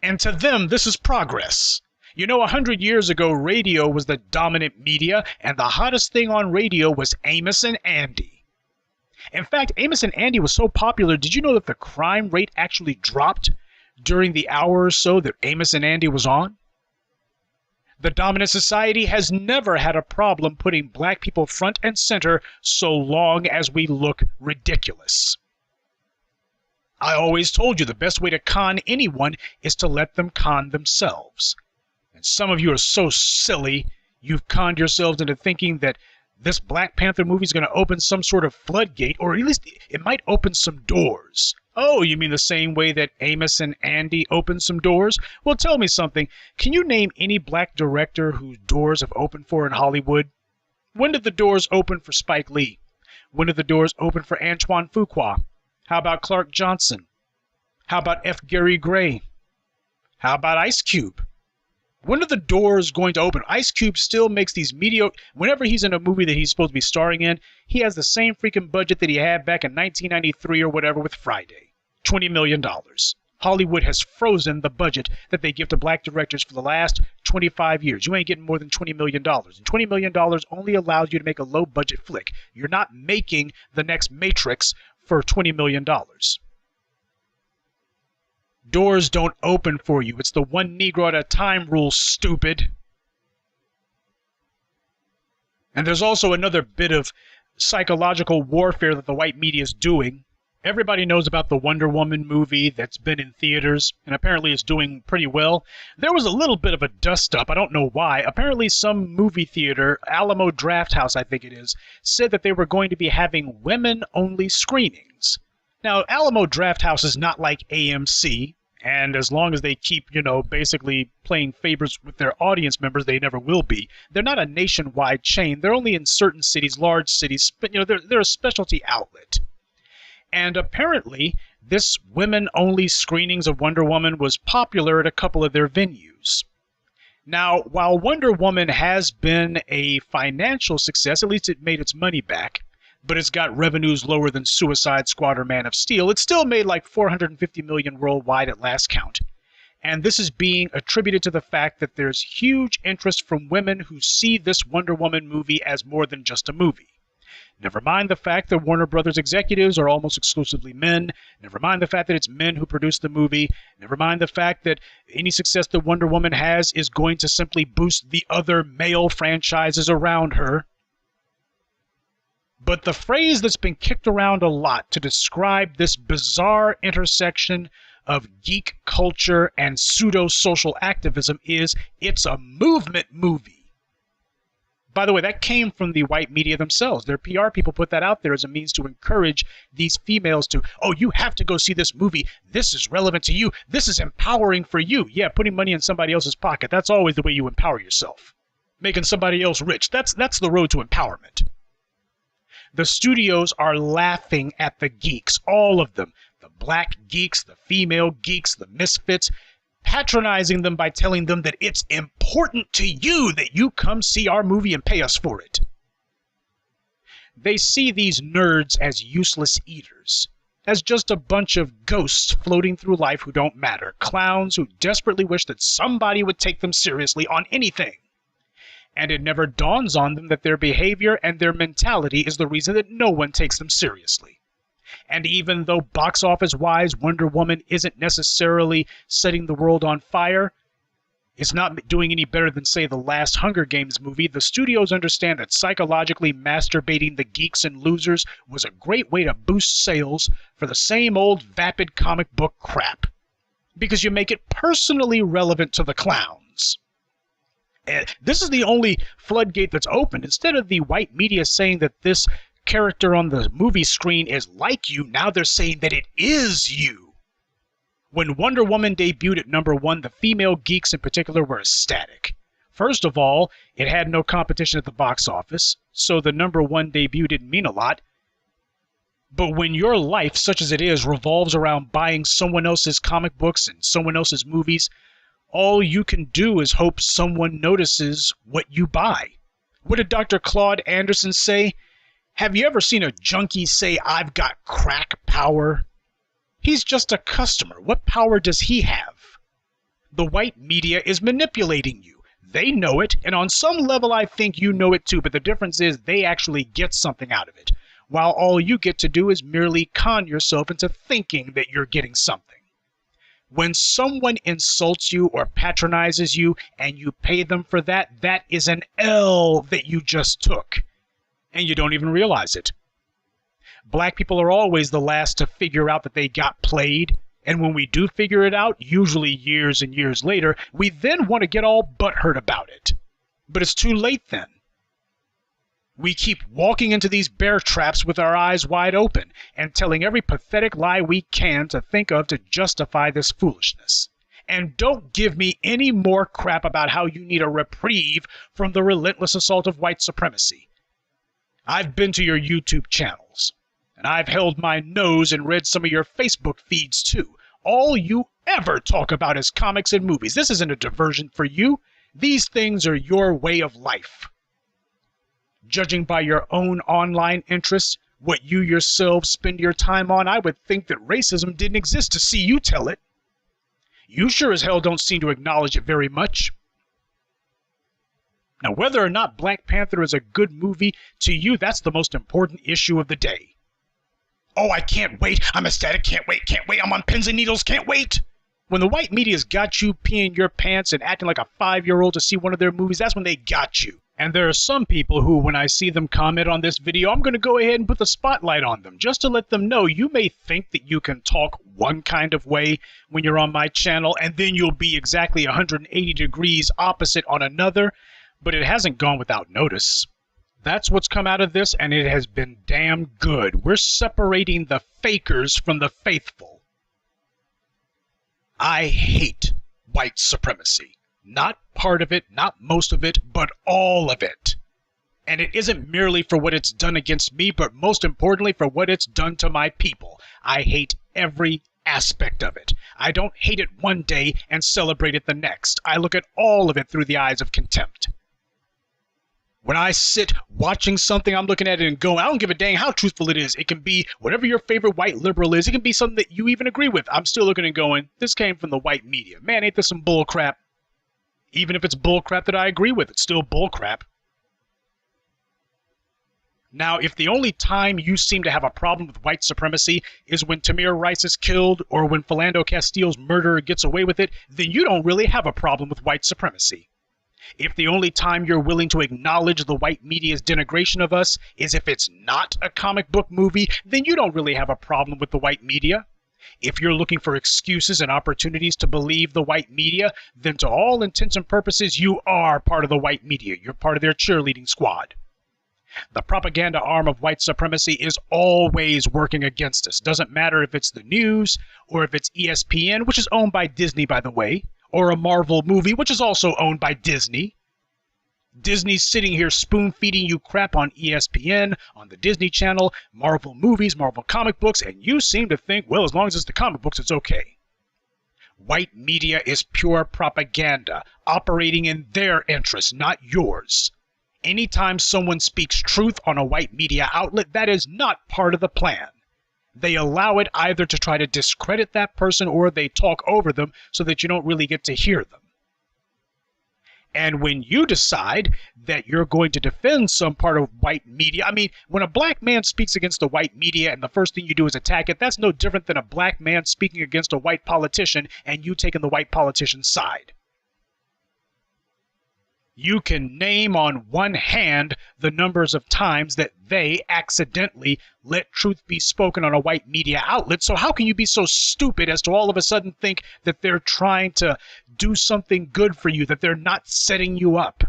And to them, this is progress. You know, 100 years ago, radio was the dominant media, and the hottest thing on radio was Amos and Andy. In fact, Amos and Andy was so popular, did you know that the crime rate actually dropped during the hour or so that Amos and Andy was on? The dominant society has never had a problem putting black people front and center so long as we look ridiculous. I always told you the best way to con anyone is to let them con themselves. And some of you are so silly, you've conned yourselves into thinking that this Black Panther movie is going to open some sort of floodgate, or at least it might open some doors. Oh, you mean the same way that Amos and Andy opened some doors? Well, tell me something. Can you name any black director whose doors have opened for in Hollywood? When did the doors open for Spike Lee? When did the doors open for Antoine Fuqua? How about Clark Johnson? How about F. Gary Gray? How about Ice Cube? When are the doors going to open? Ice Cube still makes these mediocre... Whenever he's in a movie that he's supposed to be starring in, he has the same freaking budget that he had back in 1993 or whatever with Friday. $20 million. Hollywood has frozen the budget that they give to black directors for the last 25 years. You ain't getting more than $20 million. And $20 million only allows you to make a low-budget flick. You're not making the next Matrix for $20 million. Doors don't open for you. It's the one Negro at a time rule, stupid. And there's also another bit of psychological warfare that the white media is doing. Everybody knows about the Wonder Woman movie that's been in theaters, and apparently it's doing pretty well. There was a little bit of a dust-up. I don't know why. Apparently some movie theater, Alamo Drafthouse I think it is, said that they were going to be having women-only screenings. Now, Alamo Drafthouse is not like AMC, and as long as they keep, basically playing favorites with their audience members, they never will be. They're not a nationwide chain. They're only in certain cities, large cities, but, they're a specialty outlet. And apparently, this women-only screenings of Wonder Woman was popular at a couple of their venues. Now, while Wonder Woman has been a financial success, at least it made its money back, but it's got revenues lower than Suicide Squad or Man of Steel, it still made like $450 million worldwide at last count. And this is being attributed to the fact that there's huge interest from women who see this Wonder Woman movie as more than just a movie. Never mind the fact that Warner Brothers executives are almost exclusively men. Never mind the fact that it's men who produce the movie. Never mind the fact that any success that Wonder Woman has is going to simply boost the other male franchises around her. But the phrase that's been kicked around a lot to describe this bizarre intersection of geek culture and pseudo-social activism is, it's a movement movie. By the way, that came from the white media themselves. Their PR people put that out there as a means to encourage these females to, oh, you have to go see this movie. This is relevant to you. This is empowering for you. Yeah, putting money in somebody else's pocket. That's always the way you empower yourself. Making somebody else rich. That's the road to empowerment. The studios are laughing at the geeks, all of them. The black geeks, the female geeks, the misfits. patronizing them by telling them that it's important to you that you come see our movie and pay us for it. They see these nerds as useless eaters, as just a bunch of ghosts floating through life who don't matter, clowns who desperately wish that somebody would take them seriously on anything. And it never dawns on them that their behavior and their mentality is the reason that no one takes them seriously. And even though box office-wise Wonder Woman isn't necessarily setting the world on fire, it's not doing any better than, say, the last Hunger Games movie, the studios understand that psychologically masturbating the geeks and losers was a great way to boost sales for the same old vapid comic book crap. Because you make it personally relevant to the clowns. And this is the only floodgate that's opened. Instead of the white media saying that this character on the movie screen is like you, now they're saying that it is you. When Wonder Woman debuted at #1, the female geeks in particular were ecstatic. First of all, it had no competition at the box office, so the #1 debut didn't mean a lot. But when your life, such as it is, revolves around buying someone else's comic books and someone else's movies, all you can do is hope someone notices what you buy. What did Dr. Claude Anderson say? Have you ever seen a junkie say, "I've got crack power"? He's just a customer. What power does he have? The white media is manipulating you. They know it, and on some level I think you know it too, but the difference is they actually get something out of it, while all you get to do is merely con yourself into thinking that you're getting something. When someone insults you or patronizes you and you pay them for that, that is an L that you just took, and you don't even realize it. Black people are always the last to figure out that they got played, and when we do figure it out, usually years and years later, we then want to get all butthurt about it. But it's too late then. We keep walking into these bear traps with our eyes wide open and telling every pathetic lie we can to think of to justify this foolishness. And don't give me any more crap about how you need a reprieve from the relentless assault of white supremacy. I've been to your YouTube channels, and I've held my nose and read some of your Facebook feeds too. All you ever talk about is comics and movies. This isn't a diversion for you. These things are your way of life. Judging by your own online interests, what you yourselves spend your time on, I would think that racism didn't exist to see you tell it. You sure as hell don't seem to acknowledge it very much. Now, whether or not Black Panther is a good movie, to you, that's the most important issue of the day. Oh, I can't wait. I'm ecstatic. Can't wait. I'm on pins and needles. Can't wait. When the white media's got you peeing your pants and acting like a 5-year-old to see one of their movies, that's when they got you. And there are some people who, when I see them comment on this video, I'm going to go ahead and put the spotlight on them, just to let them know you may think that you can talk one kind of way when you're on my channel, and then you'll be exactly 180 degrees opposite on another, but it hasn't gone without notice. That's what's come out of this, and it has been damn good. We're separating the fakers from the faithful. I hate white supremacy. Not part of it, not most of it, but all of it. And it isn't merely for what it's done against me, but most importantly for what it's done to my people. I hate every aspect of it. I don't hate it one day and celebrate it the next. I look at all of it through the eyes of contempt. When I sit watching something, I'm looking at it and going, I don't give a dang how truthful it is. It can be whatever your favorite white liberal is. It can be something that you even agree with. I'm still looking and going, this came from the white media. Man, ain't this some bull crap? Even if it's bull crap that I agree with, it's still bull crap. Now, if the only time you seem to have a problem with white supremacy is when Tamir Rice is killed or when Philando Castile's murderer gets away with it, then you don't really have a problem with white supremacy. If the only time you're willing to acknowledge the white media's denigration of us is if it's not a comic book movie, then you don't really have a problem with the white media. If you're looking for excuses and opportunities to believe the white media, then to all intents and purposes, you are part of the white media. You're part of their cheerleading squad. The propaganda arm of white supremacy is always working against us. Doesn't matter if it's the news, or if it's ESPN, which is owned by Disney, by the way, or a Marvel movie, which is also owned by Disney. Disney's sitting here spoon-feeding you crap on ESPN, on the Disney Channel, Marvel movies, Marvel comic books, and you seem to think, well, as long as it's the comic books, it's okay. White media is pure propaganda, operating in their interest, not yours. Anytime someone speaks truth on a white media outlet, that is not part of the plan. They allow it either to try to discredit that person or they talk over them so that you don't really get to hear them. And when you decide that you're going to defend some part of white media, I mean, when a black man speaks against the white media and the first thing you do is attack it, that's no different than a black man speaking against a white politician and you taking the white politician's side. You can name on one hand the numbers of times that they accidentally let truth be spoken on a white media outlet. So how can you be so stupid as to all of a sudden think that they're trying to do something good for you, that they're not setting you up?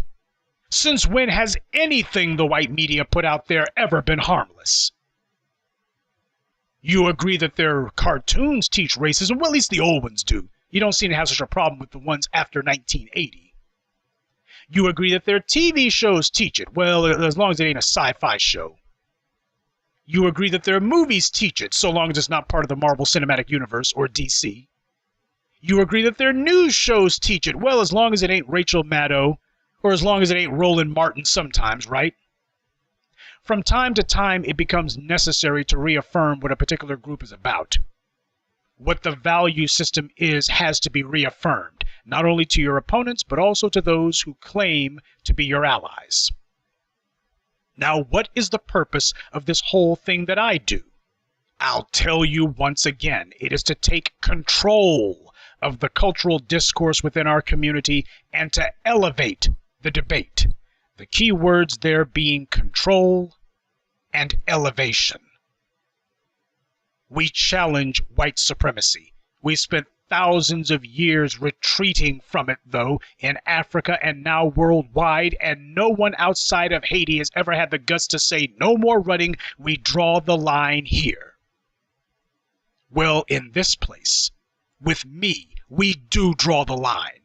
Since when has anything the white media put out there ever been harmless? You agree that their cartoons teach racism? Well, at least the old ones do. You don't seem to have such a problem with the ones after 1980. You agree that their TV shows teach it. Well, as long as it ain't a sci-fi show. You agree that their movies teach it, so long as it's not part of the Marvel Cinematic Universe or DC. You agree that their news shows teach it. Well, as long as it ain't Rachel Maddow, or as long as it ain't Roland Martin sometimes, right? From time to time, it becomes necessary to reaffirm what a particular group is about. What the value system is has to be reaffirmed, not only to your opponents, but also to those who claim to be your allies. Now, what is the purpose of this whole thing that I do? I'll tell you once again, it is to take control of the cultural discourse within our community and to elevate the debate. The key words there being control and elevation. We challenge white supremacy. We spent thousands of years retreating from it, though, in Africa and now worldwide, and no one outside of Haiti has ever had the guts to say, no more running, we draw the line here. Well, in this place, with me, we do draw the line.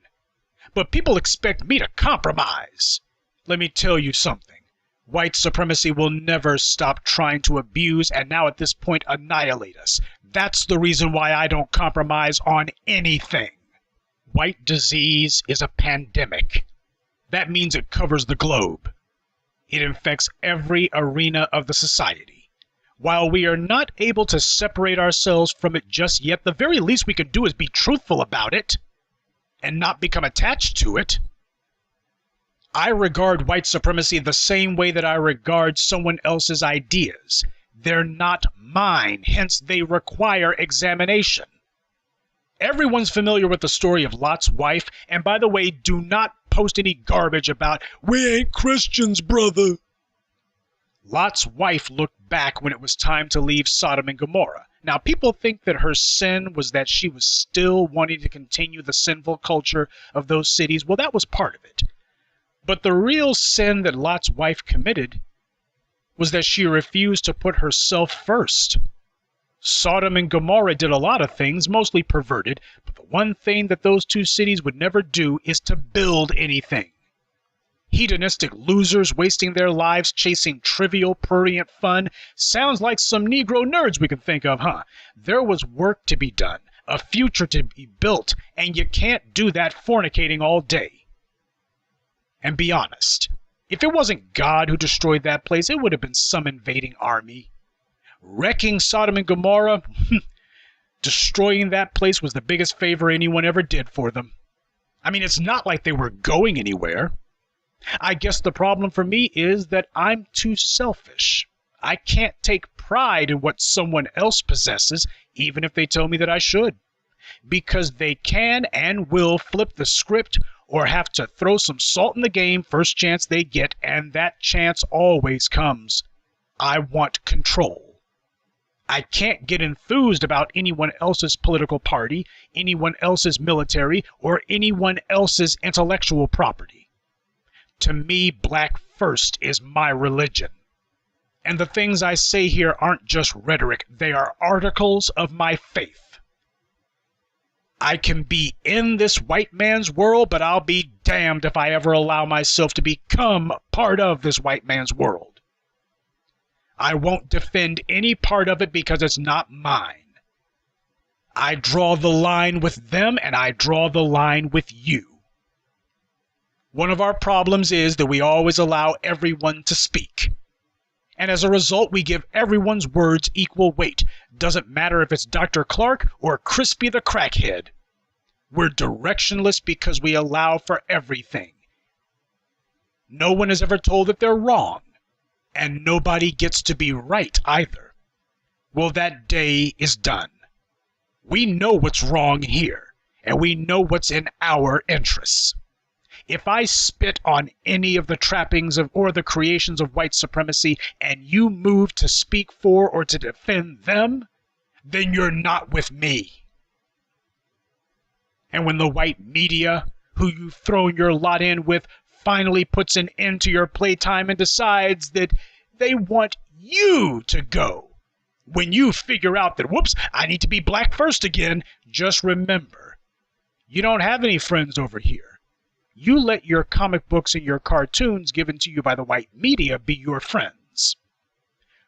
But people expect me to compromise. Let me tell you something. White supremacy will never stop trying to abuse and now at this point annihilate us. That's the reason why I don't compromise on anything. White disease is a pandemic. That means it covers the globe. It infects every arena of the society. While we are not able to separate ourselves from it just yet, the very least we can do is be truthful about it and not become attached to it. I regard white supremacy the same way that I regard someone else's ideas. They're not mine, hence they require examination. Everyone's familiar with the story of Lot's wife, and by the way, do not post any garbage about, we ain't Christians, brother. Lot's wife looked back when it was time to leave Sodom and Gomorrah. Now, people think that her sin was that she was still wanting to continue the sinful culture of those cities. Well, that was part of it. But the real sin that Lot's wife committed was that she refused to put herself first. Sodom and Gomorrah did a lot of things, mostly perverted, but the one thing that those two cities would never do is to build anything. Hedonistic losers wasting their lives chasing trivial, prurient fun sounds like some Negro nerds we can think of, huh? There was work to be done, a future to be built, and you can't do that fornicating all day. And be honest, if it wasn't God who destroyed that place, it would have been some invading army. Wrecking Sodom and Gomorrah, destroying that place was the biggest favor anyone ever did for them. I mean, it's not like they were going anywhere. I guess the problem for me is that I'm too selfish. I can't take pride in what someone else possesses, even if they tell me that I should. Because they can and will flip the script or have to throw some salt in the game first chance they get, and that chance always comes. I want control. I can't get enthused about anyone else's political party, anyone else's military, or anyone else's intellectual property. To me, black first is my religion. And the things I say here aren't just rhetoric, they are articles of my faith. I can be in this white man's world, but I'll be damned if I ever allow myself to become part of this white man's world. I won't defend any part of it because it's not mine. I draw the line with them, and I draw the line with you. One of our problems is that we always allow everyone to speak. And as a result, we give everyone's words equal weight. Doesn't matter if it's Dr. Clark or Crispy the Crackhead. We're directionless because we allow for everything. No one is ever told that they're wrong, and nobody gets to be right either. Well, that day is done. We know what's wrong here, and we know what's in our interests. If I spit on any of the trappings of or the creations of white supremacy and you move to speak for or to defend them, then you're not with me. And when the white media, who you've thrown your lot in with, finally puts an end to your playtime and decides that they want you to go, when you figure out that, whoops, I need to be black first again, just remember, you don't have any friends over here. You let your comic books and your cartoons given to you by the white media be your friends.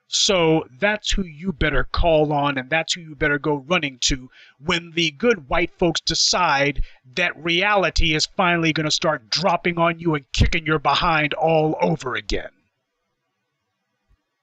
So that's who you better call on, and that's who you better go running to when the good white folks decide that reality is finally going to start dropping on you and kicking your behind all over again.